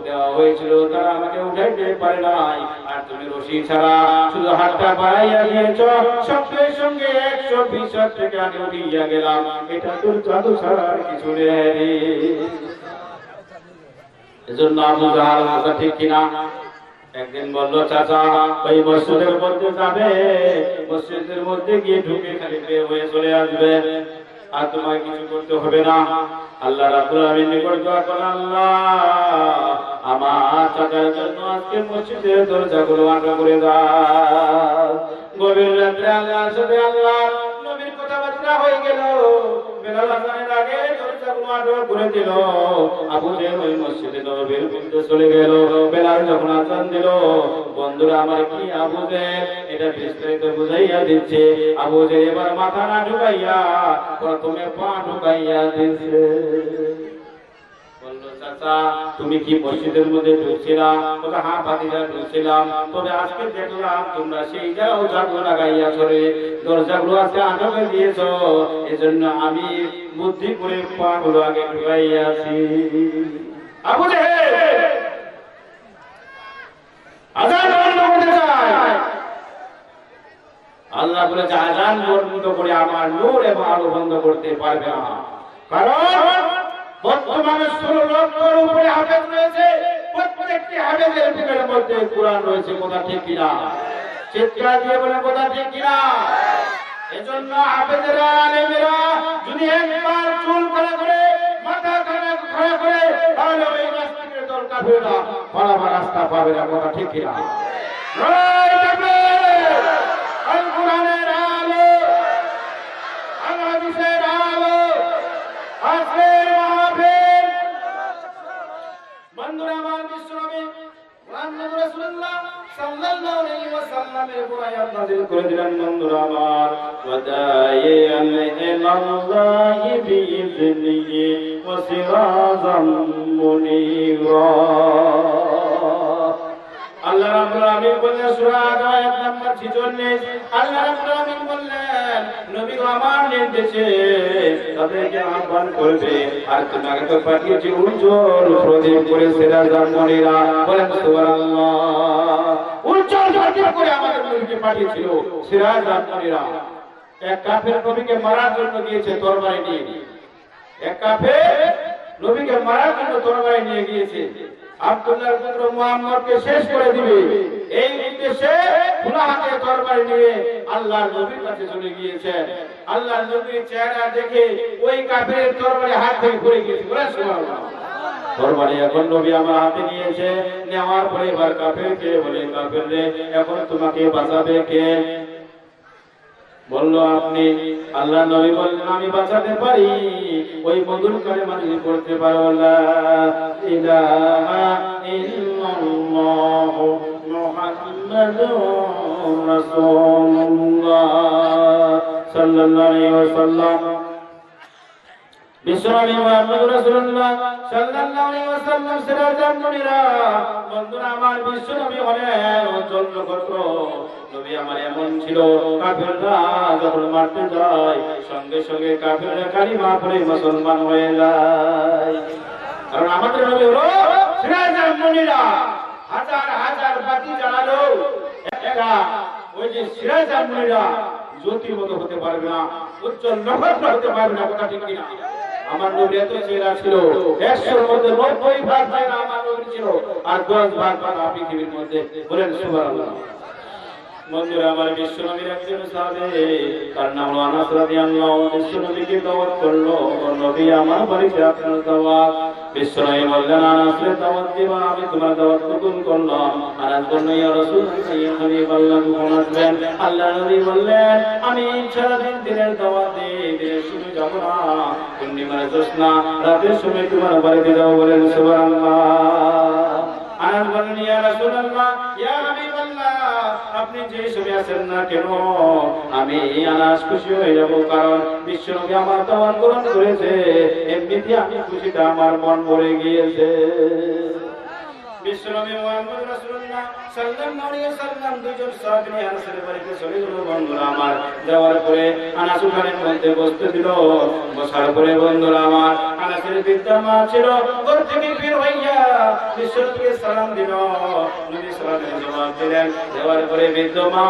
দেওয়া হয়েছিল, তারা আমাকে উঠাইতে পারে নাই, আর তুমি রশি ছাড়া শুধু হাতটা বাড়াইয়া দিয়েছ, সঙ্গে সঙ্গে 120 হাত থেকে আমি উঠিয়া গেলাম, এটা তোর জাদু ছাড়া আর কিছু নেই। এজন্য আবু জাহাল কথা ঠিক কিনা? একদিন বলল, চাচা ওই মসজিদের মধ্যে যাবে, মসজিদের মধ্যে গিয়ে ঢুকে খালি বের হয়ে চলে আসবে, আর তোমায় কিছু করতে হবে না। আল্লাহ রাব্বুল আলামিন নিকট দোয়া করেন, আল্লাহ আমার চাচার জন্য আজকে মসজিদের দরজাগুলো আটকা করে দাও। গভীর রাত্রে আল্লাহর সাথে আল্লাহ নবীর কথাবার্তা হয়ে গেল, বেলাল আযানের আগে দরজাগুলো আটকা করে দিল। আবু জেহেল ওই মসজিদে নববীর মধ্যে চলে গেল, বেলাল যখন আযান দিল, বন্ধুরা আমার কি আবু জেহেল এটা বিস্তারিত বুঝাইয়া দিচ্ছে। আবু জেহেল এবার মাথা না ঢুকাইয়া প্রথমে পা ঢুকাইয়া দিচ্ছে। বলল, চাচা তুমি কি মসজিদের মধ্যে ঢুকছিলা? বলে, হ্যাঁ ভাতিজা ঢুকছিলাম, তবে আজকে দেখলাম তোমরা সেই জায়গাও জাদু লাগাইয়াছ রে, দরজাগুলো আজকে আটকে দিয়েছ, এজন্য আমি বুদ্ধি করে পা গুলো আগে ঢুকাইয়াছি। আবু জেহেল আযান বন্ধ করতে চায়, আল্লাহ বলেছে আযান বন্ধ করে আমার নূর এবং আলো বন্ধ করতে পারবে না, কারণ বর্তমানে 16 লক্ষের উপরে হাফেজ রয়েছে, প্রত্যেকটি হাফেজের বুকের মধ্যে কোরআন রয়েছে, কথা ঠিক কিনা? চিৎকার দিয়ে বলে কথা ঠিক কিনা? এজন্য হাফেজেরা আলেমেরা যদি একবার চুল খাড়া করে মাথা খাড়া করে, তাহলে ওই নাস্তিকের দল কাফেররা পালাবার রাস্তা পাবে না, কথা ঠিক কিনা? দিলেন বন্ধুরা আমার ওয়াদাইয়ান ইলাল্লাহি বিইذনিহি ওয়া সিরাজাম মুনীরা আল্লাহ রাব্বুল আলামিন বললেন সূরা আয়াত নাম্বার 46 আল্লাহ রাব্বুল আলামিন বললেন নবী আমার নির্দেশে তাদেরকে আহ্বান করবে আর তোমাকে তো পাঠিয়েছি উজ্জ্বল প্রদীপ করে সিরাজাম মুনীরা বলেন সুবহানাল্লাহ উজ্জ্বল প্রদীপ করে আমাদের নবীকে পাঠিয়েছিল সিরাজাম মুনীরা এক কাফের নবীকে মারার জন্য গিয়েছে তরবারি নিয়ে এক কাফের নবীকে মারার জন্য তরবারি নিয়ে গিয়েছে আব্দুল্লাহর পুত্র মুহাম্মদকে শেষ করে দিবে এই উদ্দেশ্যে খোলা হাতে তরবারি নিয়ে আল্লাহর নবীর কাছে চলে গিয়েছে আল্লাহর নবীর চেহারা দেখে ওই কাফেরের তরবারি হাত থেকে পড়ে গিয়েছে বলেন সুবহানাল্লাহ তরবারি এখন নবী আমার হাতে নিয়েছে নেওয়ার পরে এবার কাফেরকে বলে কাফের রে এখন তোমাকে বাঁচাবে কে বলল আপনি আল্লাহ নবী বললেন আমি বাঁচাতে পারি ওই মধুর কালেমা যদি পড়তে পারো লা ইলাহা ইল্লাল্লাহ মুহাম্মাদুর রাসূলুল্লাহ সাল্লাল্লাহু আলাইহি ওয়াসাল্লাম বিশ্বনবী মুহাম্মদ রাসূলুল্লাহ সাল্লাল্লাহু আলাইহি ওয়াসাল্লাম সিরাজাম মুনীরা বন্ধুরা আমার বিশ্বনবী হলেন উজ্জ্বল নক্ষত্র নবী আমার এমন ছিল কাফেররা যখন মারতে যায় সঙ্গে সঙ্গে কাফেররা কালিমা পড়ে মুসলমান হয়ে যায় কারণ আমাদের নবী হলো সিরাজাম মুনীরা হাজার হাজার বাতি জ্বালালো একা ওই যে সিরাজাম মুনীরা জ্যোতির মতো হতে পারবে না উজ্জ্বল নক্ষত্র হতে পারবে না কথা ঠিক কিনা আমার নবী এত চেহারা ছিল 100 এর মধ্যে 90 ভাগ চেহারা আমার নবীর ছিল আর 10 ভাগ পাকা পৃথিবীর মধ্যে বলেন সুবহানাল্লাহ বন্ধুরা আমার বিশ্বনবীর একজন সাহাবী তার নাম হলো আনাস রাদিয়াল্লাহু আনহু বিশ্বনবীকে দাওয়াত করলো নবী আমার বাড়িতে আপনার দাওয়াত বিশ্বনবী বললেন আনাসকে দাওয়াত দিবা আমি তোমার দাওয়াত কবুল করলাম আনাস বললেন ইয়া রাসূলুল্লাহ ইয়া হাবিব আল্লাহ কখন আসবেন আল্লাহ নবী বললেন আমি সারাদিন দিনের দাওয়াত দিই দিনের শুরু যাব না পূর্ণিমার জ্যোৎস্না রাতের সময় তোমার বাড়িতে যাব বলেন সুবহানাল্লাহ আনাস বললেন ইয়া রাসূলুল্লাহ ইয়া হাবিব আল্লাহ আপনি যে সময় আছেন না কেন আমি আনাস খুশি হয়ে যাব কারণ বিশ্বনবী আমার দাওয়াত গ্রহণ করেছে এমনিতে আমি খুশিতে আমার মন ভরে গিয়েছে বিশ্বনবী মুহাম্মদ রাসূলুল্লাহ সাল্লাল্লাহু আলাইহি ওয়াসাল্লাম দুজন সাহাবী আনাসের বাড়িতে চলে গেল বন্ধুরা আমার যাওয়ার পরে আনাস ওখানের মধ্যে বসতে দিল বসার পরে বন্ধুরা আমার আনাসের পিতা মা ছিল ঘর থেকে বের হইয়া বিশ্বনবীকে সালাম দিল নবী সালামের জবাব দিলেন দেওয়ার পরে বৃদ্ধ মা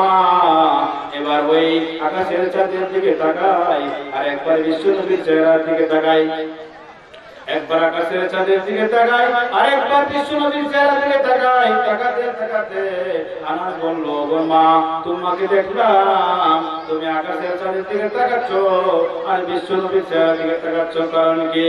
এবার ওই আকাশের চাঁদের দিকে তাকায় আর একবার বিশ্বনবীর চেহারার দিকে তাকায় একবার আকাশের চাঁদের দিকে তাকাই আর একবার বিশ্বনবীর চেহারার দিকে তাকাই তাকাতে তাকাতে আনাস বলল গো মা তোমাকে দেখলাম তুমি আকাশের চাঁদের দিকে তাকাচ্ছো আর বিশ্বনবীর চেহারার দিকে তাকাচ্ছো কারণ কি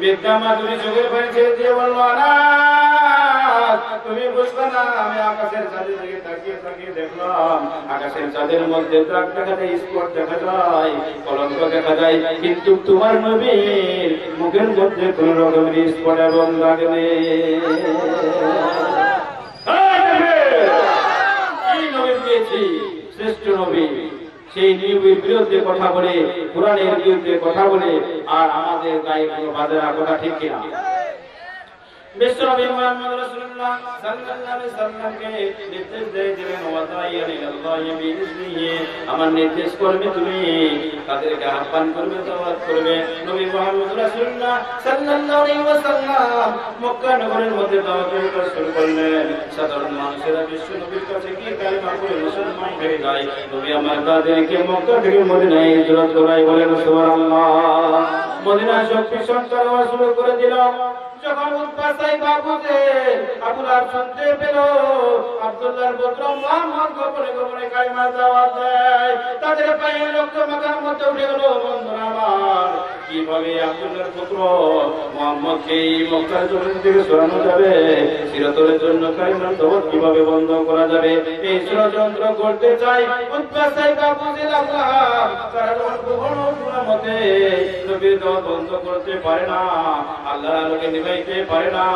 বিদ্যা মা তুমি চোখের পানি ছেড়ে দিয়ে বললো আনাস তুমি বুঝবে না আমি আকাশের চাঁদের দিকে তাকিয়ে তাকিয়ে দেখলাম আকাশের চাঁদের মধ্যে দাগ দেখা যায় স্পট দেখা যায় কলঙ্ক দেখা যায় কিন্তু তোমার নবীর মুখের মধ্যে কোন রকমের স্পট এবং দাগ নেই শ্রেষ্ঠ নবী সেই নবীর বিরুদ্ধে কথা বলে কোরআনের বিরুদ্ধে কথা বলে আর আমাদের গায়ে কোনো বাধা কথা ঠিক কিনা বিশ্বনবী মুহাম্মদ রাসূলুল্লাহ সাল্লাল্লাহু আলাইহি ওয়াসাল্লামকে নির্দেশ দিলেন ওয়াদাইয়ান ইলাল্লাহি বিইذনিহি আমার নির্দেশ করবে তুমি তাদেরকে আহ্বান করবে দাওয়াত করবে নবী মুহাম্মদ রাসূলুল্লাহ সাল্লাল্লাহু আলাইহি ওয়াসাল্লাম মক্কা নগরের মধ্যে দাওয়াতের কাজ শুরু করলেন সাধারণ মানুষেরা বিশ্বনবীর কাছে গিয়ে কালিমা পড়ে মুসলমান হয়ে যায় নবী আমার তাদেরকে মক্কা থেকে মদিনায় হিজরত করায় বলেন সুবহানাল্লাহ মদিনায় শক্তি সঞ্চার হওয়া শুরু করে দিল যখন উৎপাসাই বাবুতে আবু লাহাব শুনতে পেল আব্দুল্লাহর পুত্র মুহাম্মদ গোপনে গোপনে কালিমার দাওয়াত দেয় তাদের পায়ে রক্ত মাথার মধ্যে উঠে গেল বন্ধুরা আমার কিভাবে আব্দুল্লাহর পুত্র মুহাম্মদকে এই মক্কার জমিন থেকে সরানো যাবে, চিরতরের জন্য কালিমার দাওয়াত কিভাবে বন্ধ করা যাবে, এই ষড়যন্ত্র করতে চাই উতবা সাইদ আবু জেল আল্লাহ। তারা যখন কখনো কোনো মতে নবীর দাওয়াত বন্ধ করতে পারে না, আল্লাহর আলোকে নিভাইতে পারে না,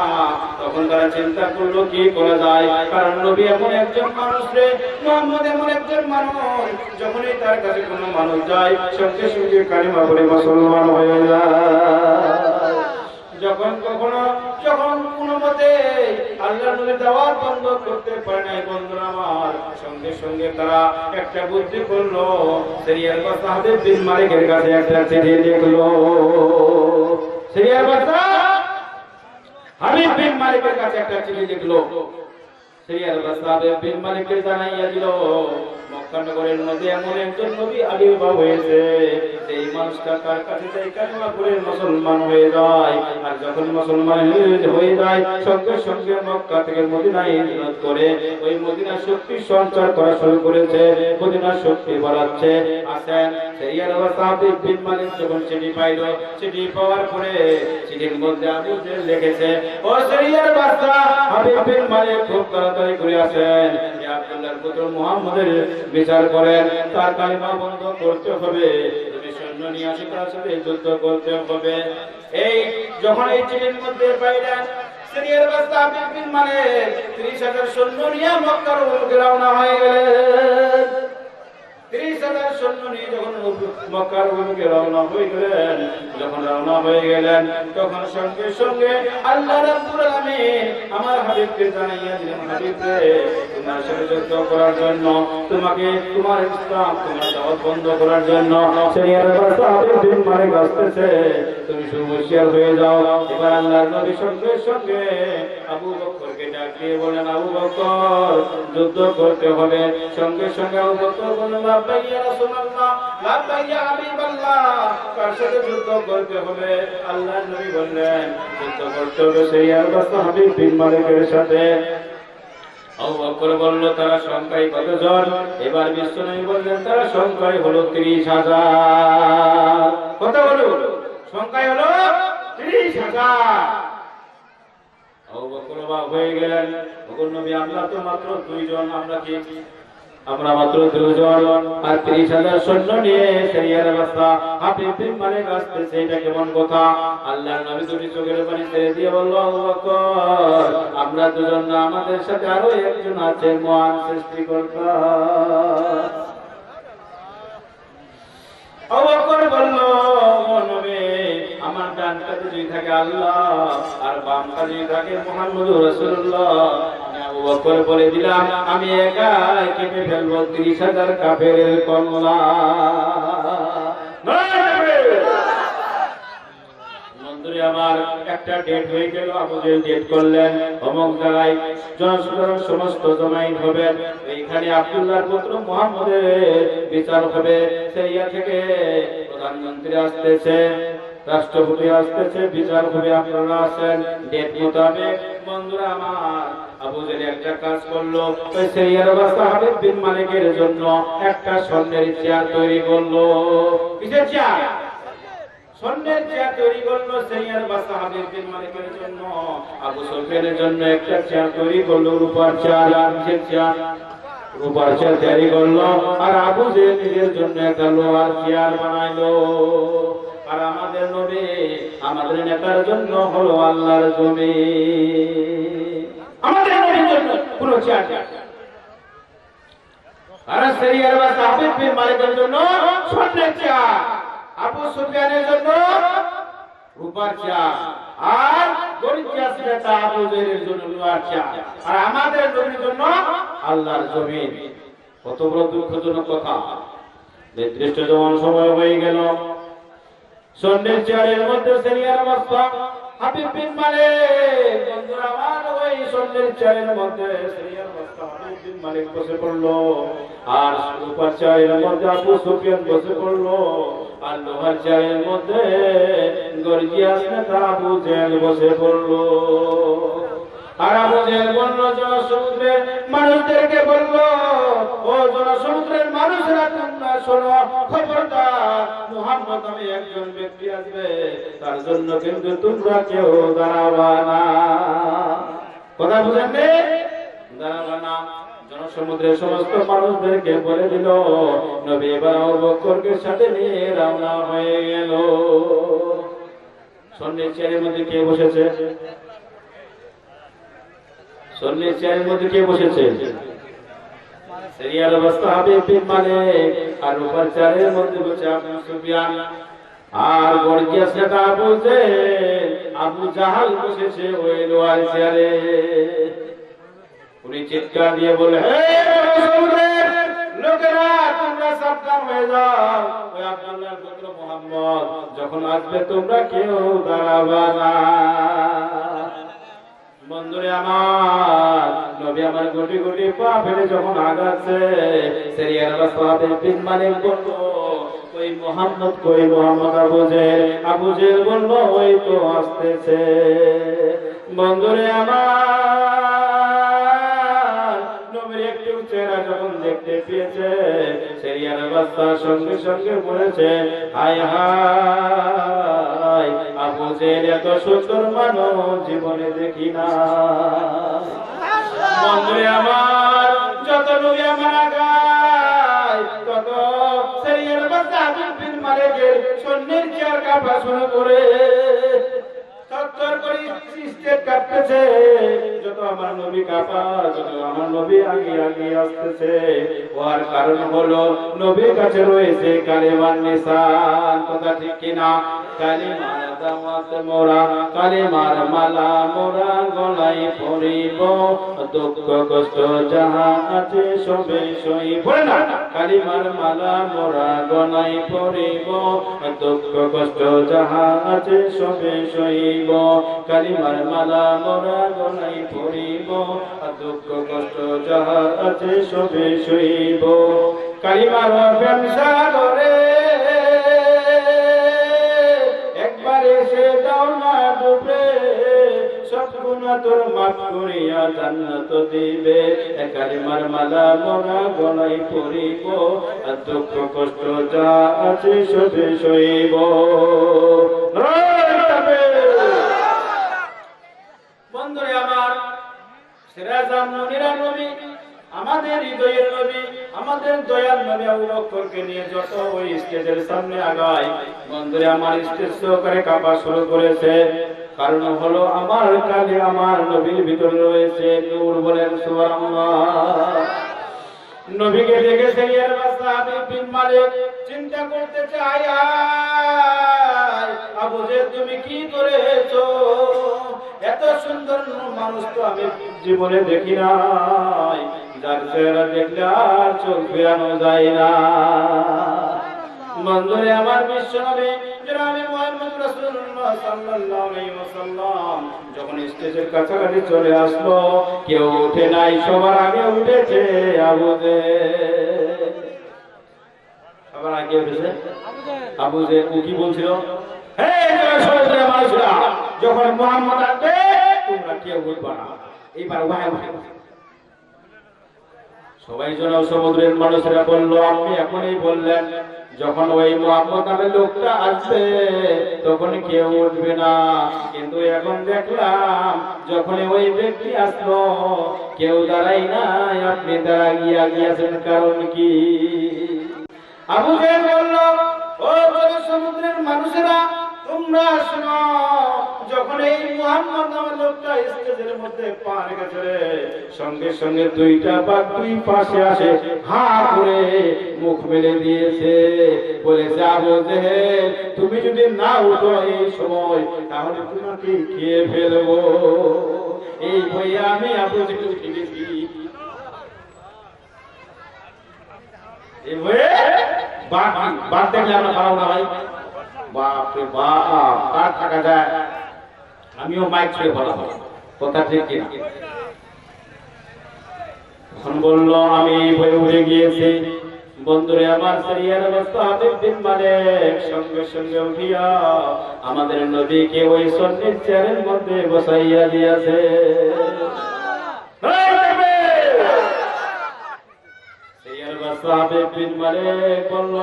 তখন তারা চিন্তা করলো কি করা যায়। কারণ নবী এমন একজন মানুষ রে, মুহাম্মদ এমন একজন মানুষ, যখনই তার কাছে কোনো মানুষ যায় সঙ্গে সঙ্গে কালিমা পড়ে মুসলমান হয়ে যায়। যখন কোনো মতে আল্লাহর নবীর দাওয়াত বন্ধ করতে পারে না বন্ধুরা আমার, সঙ্গে সঙ্গে তারা একটা বুদ্ধি করলো, সিরিয়ার বাদশা হাবিব বিন মালিকের কাছে একটা চিঠি লিখলো। সিরিয়ার বাদশা হাবিব বিন মালিকের কাছে একটা চিঠি লিখলো। সিরিয়ার বাদশা হাবিব বিন মালিককে জানাইয়া দিল, মক্কা নগরের মধ্যে এমন একজন নবী আবির্ভাব হয়েছে, এই মানুষটা তার কাছে যাই কালিমা পড়ে মুসলমান হয়ে যায়, আর যখন মুসলমান হয়ে যায় সঙ্গে সঙ্গে মক্কা থেকে মদিনায় হিজরত করে ওই মদিনার শক্তি সঞ্চার করা শুরু করেছে, মদিনার শক্তি বাড়াচ্ছে। আসেন সিরিয়ার বাদশা হাবিব বিন মালিক যখন চিঠি পাইল, চিঠি পাওয়ার পরে চিঠির মধ্যে আবু জেল লিখেছে, ও সিরিয়ার বাদশা হাবিব বিন মালিক খুব তাড়াতাড়ি করে আসেন, আব্দুল্লাহর পুত্র মুহাম্মদের বিচার করেন, তার কালিমা বন্ধ করতে হবে, তুমি সৈন্য নিয়ে আসি, তার সাথে যুদ্ধ করতে হবে। এই যখন এই চিঠির মধ্যে পাইলেন, সিরিয়ার বাদশা হাবিব বিন মালিক 30,000 সৈন্য নিয়ে মক্কার অভিমুখে রওনা হয়ে গেলেন। 30,000 সৈন্য নিয়ে যখন মক্কার অভিমুখে রওনা হয়ে গেলেন, তখন সঙ্গে সঙ্গে আল্লাহ রাব্বুল আলামিন আমার হাবিবকে জানাইয়া দিলেন, হাবিব রে, তোমার সাথে যুদ্ধ করার জন্য, তোমাকে তোমার ইসলাম তোমার দাওয়াত বন্ধ করার জন্য সিরিয়ার বাদশা হাবিব বিন মালিক আসতেছে, তুমি হুঁশিয়ার হয়ে যাও। এবার আল্লাহর নবী সঙ্গে সঙ্গে আবু বকরকে ডাক দিয়ে বলেন, আবু বকর, যুদ্ধ করতে হবে। সঙ্গে সঙ্গে আবু বকর বললেন, লাব্বাইক ইয়া রাসূলুল্লাহ, লাব্বাইক ইয়া হাবিবাল্লাহ, কার সাথে যুদ্ধ করতে হবে? আল্লাহর নবী বললেন, যুদ্ধ করতে হবে সিরিয়ার বাদশা হাবিব বিন মালিকের সাথে। আবু বকর বলল, তারা সংখ্যায় কতজন? এবার বিশ্বনবী বললেন, তারা সংখ্যায় হলো 30,000। কত হলো? সংখ্যায় হলো 30,000। আবু বকর অবাক হয়ে গেলেন, ওগো নবী, আমরা তো মাত্র 2 জন, আমরা মাত্র 2 জন, আর 30,000 সৈন্য নিয়ে সিরিয়ার বাদশা হাবিব বিন মালিক আসতেছে, এটা কেমন কথা? আল্লাহর নবী দুটি চোখের পানি ছেড়ে দিয়ে বলল, আবু বকর, আমরা 2 জন না, আমাদের সাথে আরো একজন আছে, মহান সৃষ্টিকর্তা। আবু বকর বলল, ও নবী, আমার ডান কাঁধে যদি থাকে আল্লাহ আর বাম কাঁধে যদি থাকে মুহাম্মদুর রাসূলুল্লাহ, আবু বকর বলে দিলাম, আমি একা কেটে ফেলবো 30,000 কাফেরের কল্লা। বন্ধুরে আমার, একটা ডেট হয়ে গেল, আবু জেল ডেট করলেন, অমুক জায়গায় জনসাধারণ সমস্ত জমায়েত হবেন, এইখানে আব্দুল্লাহর পুত্র মুহাম্মদের বিচার হবে। সিরিয়া থেকে প্রধানমন্ত্রী আসতেছে, রাষ্ট্রপতি আসতেছে, বিচার হবে, আপনারা আসেন ডেট মোতাবেক। বন্ধুরা আমার, আবু জেল একটা কাজ করলো, ওই সিরিয়ার বাদশা হাবিব বিন মালিকের জন্য একটা স্বর্ণের চেয়ার তৈরি করলো। কিসের চেয়ার? স্বর্ণের চেয়ার তৈরি করলো সিরিয়ার বাদশা হাবিব বিন মালিকের জন্য। আবু সুফিয়ানের জন্য একটা চেয়ার তৈরি করলো, রূপার চেয়ার। আর কিসের চেয়ার? রূপার চেয়ার তৈরি করলো। আর আবু জেল নিজের জন্য একটা লোহার চেয়ার বানাইলো। আর আমাদের নবী, আমাদের নেতার জন্য হলো আল্লাহর জমিন, আমাদের নবীর জন্য পুরো চেয়ার। আর সিরিয়ার বাদশা হাবিব বিন মালিকের জন্য স্বর্ণের চেয়ার, আবু সুফিয়ানের জন্য রূপার চেয়ার, আর গরিব চেয়ার আবু জেলের জন্য লোহার চেয়ার, আর আমাদের নবীর জন্য আল্লাহর জমিন। কত বড় দুঃখজনক কথা! নির্দিষ্ট যখন সময় হয়ে গেল, স্বর্ণের চেয়ারের মধ্যে সিরিয়ার বাদশা হাবিব বিন মালিক, বন্ধুরা আমার, ওই স্বর্ণের চেয়ারের মধ্যে সিরিয়ার বাদশা হাবিব বিন মালিক বসে পড়লো, আর রূপার চেয়ারের মধ্যে আবু সুফিয়ান বসে পড়লো, আর লোহার চেয়ারের মধ্যে গর্জিয়াস নেতা আবু জেল বসে পড়লো। আর আবু জেহেল বলল জনসমুদ্রের মানুষদেরকে বলল, ও জনসমুদ্রের মানুষরা তোমরা শোনো, খবরদার মুহাম্মদ নামে একজন ব্যক্তি আসবে, তার জন্য কিন্তু তোমরা কেউ দাঁড়াবা না। কথা বুঝেন? দাঁড়াবা না। জনসমুদ্রের সমস্ত মানুষদেরকে বলে দিল। নবী এবার আবু বকরকে সাথে নিয়ে রওনা হয়ে গেল। সন্ন্যাসী চেয়ারের মধ্যে কে বসেছে? সন্ন্যাসী চেয়ারের মধ্যে কে বসেছে? সিরিয়াল অবস্থা হবে বিন মালিক, আর উপর চেয়ারের মধ্যে বসে আবু সুফিয়ান, আর গর্জিয়াস নেতা আবু জাহাল বসেছে ওই লোহার চেয়ারে। উনি চিৎকার দিয়ে বলে, হে লোকেরা, তোমরা সাবধান হয়ে যাও, ওই আব্দুল্লাহর পুত্র মুহাম্মদ যখন আসবে তোমরা কেউ দাঁড়াবা না। বন্ধুরে আমার, নবী আমার গুটি গুটি পা ফেলে যখন আগাচ্ছে, সিরিয়াল সাহাবে বিন মালিক বলল, ওই মুহাম্মদ কই? মুহাম্মদ আবু জেহেল বলল, ওই তো আসতেছে। বন্ধুরে আমার, নবীর একটু চেহারা যখন দেখতে পেয়েছে, সিরিয়াল বাদশা সঙ্গে সঙ্গে বলেছে, হায় হায়, আবু জেহেল এত সুন্দর মানব জীবনে দেখি না। বন্ধুরে আমার, যত নবী আমার আগায়, তত সিরিয়াল বাদশা বিন মালিকের সৈন্যের চেয়ার কাঁপা শুরু করে, থরথর করে স্টেপ কাঁপতেছে। যত আমার নবী কাঁপা, যত আমার নবী আগে আগে আসতেছে। ওর কারণ হলো নবীর কাছে রয়েছে কালিমার নিশান। কথা ঠিক কিনা? কালিমার দাওয়াত মোরা, কালিমার মালা মোরা গলায় পরিব, দুঃখ কষ্ট যাহা আছে সবে সইব। বলে না, কালিমার মালা মোরা গলায় পরিব, দুঃখ কষ্ট যাহা আছে সবে সইব। কালিমার মালা মোরা গলায় পরিব, দুঃখ কষ্ট যাহা আছে সবে সইব। কালিমার ব্যবসা করে একবার এসে দাও না ডুবে, সব গুনাহ তোর মাফ করিয়া জান্নাত দিবে। কালিমার মালা মোরা গলায় পরিব, দুঃখ কষ্ট যা আছে সবে সইব। বন্ধুরে আমার, সিরাজাম মুনিরা নবী, আমাদের হৃদয়ের নবী, আমাদের দয়াল নবী আবু বকরকে নিয়ে যত ওই স্টেজের সামনে আগায়, বন্ধুরে আমার স্টেজ সহকারে কাঁপা শুরু করেছে। কারণ হলো আমার কালে আমার নবীর ভিতরে রয়েছে নূর। বলেন সুবহানাল্লাহ। নবীকে দেখে সিরিয়াল বাদশা বিন মালিক চিন্তা করতে চায়, আবু জেহেল তুমি কি করেছো? এত সুন্দর মানুষ তো আমি জীবনে দেখি নাই, যার চেহারা দেখলে আর চোখ ফেরানো যায় না। বন্ধুরে আমার, বিশ্বনবী জনাবে মুহাম্মদ রাসূলুল্লাহ সাল্লাল্লাহু আলাইহি ওয়াসাল্লাম যখন স্টেজের কাছাকাছি চলে আসলো, কেউ উঠে নাই, সবার আগে উঠেছে আবু জেহেল। সবার আগে উঠেছে আবু জেহেল। ও কি বলছিল? হে জনসমুদ্রের মানুষরা, যখন মুহাম্মদ আসবে তোমরা কেউ উঠবা না। এইবার সবাই জনসমুদ্রের মানুষেরা বলল, আপনি এখনই বললেন যখন ওই মুহাম্মদ নামের লোকটা আসবে তখন কেউ উঠবে না, কিন্তু এখন দেখলাম যখন ওই ব্যক্তি আসলো কেউ দাঁড়াই নাই, আপনি দাঁড়িয়ে গিয়েছেন, কারণ কি? আবু জেহেল বলল, ও জনসমুদ্রের মানুষেরা তোমরা শোনো, যখন এই মুহাম্মদ নামের লোকটা স্টেজের মধ্যে পা রেখেছে, সঙ্গে সঙ্গে দুইটা বাঘ দুই পাশে আসে, হা করে মুখ মেলে দিয়েছে, বলেছে, আবু জেহেল তুমি যদি না উঠো এই সময় তাহলে তোমাকে খেয়ে ফেলবো। এই ভয়ে আমি আবু জেহেল উঠে গেছি। এই ভয়ে বাঘ দেখলে আমরা পারবো না ভাই। বাপরে বাপ, কার থাকা যায়? আমিও মাইক ছুঁয়ে বলা হবে, কথা ঠিক কিনা? তখন বললো, আমি ভয়ে উঠে গিয়েছি। বন্ধুরে আমার, সিরিয়াল বাদশা বিন মালিক সঙ্গে সঙ্গে উঠিয়া আমাদের নবীকে ওই সন্ন্যাসীর চেয়ারের মধ্যে বসাইয়া দিয়েছে। সাহাবে বিন মালিক বলল,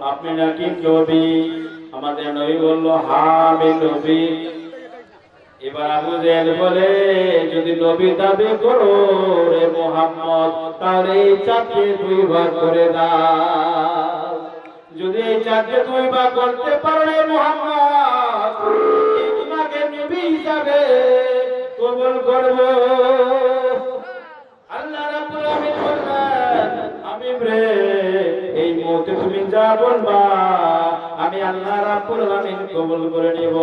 আপনি নাকি নবী? আমাদের নবী বলল, হ্যাঁ আমি নবী। এবার আবু জেহেল বলে, যদি নবী দাবি করো রে মুহাম্মদ, তাহলে এই চাঁদকে 2 ভাগ করে দাও। যদি এই চাঁদকে 2 ভাগ করতে পারো রে মুহাম্মদ, তোমাকে নবী হিসাবে কবুল করব। আল্লাহ রাব্বুল আলামিন বললেন, হাবিব রে, এই মুহূর্তে তুমি যা বলবা আমি আল্লাহ রাব্বুল আলামিন কবুল করে নিব।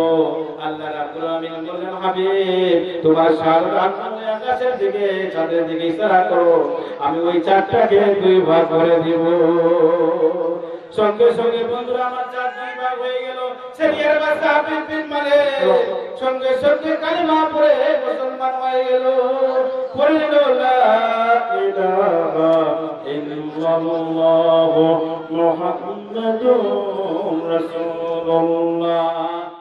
আল্লাহ রাব্বুল আলামিন বললেন, হাবিব তোমার শাহাদাত আকাশের দিকে চাঁদের দিকে ইশারা করো, আমি ওই চাঁদটাকে 2 ভাগ করে দিব। সঙ্গে সঙ্গে বন্ধুরা আমার চাঁদ 2 ভাগ হয়ে গেল। সিরিয়ার বাদশা হাবিব বিন মালিক সঙ্গে সঙ্গে কালিমা পড়ে মুসলমান হয়ে গেল। পড়ল লা ইলাহা ইল্লাল্লাহ মুহাম্মাদুর রাসূলুল্লাহ।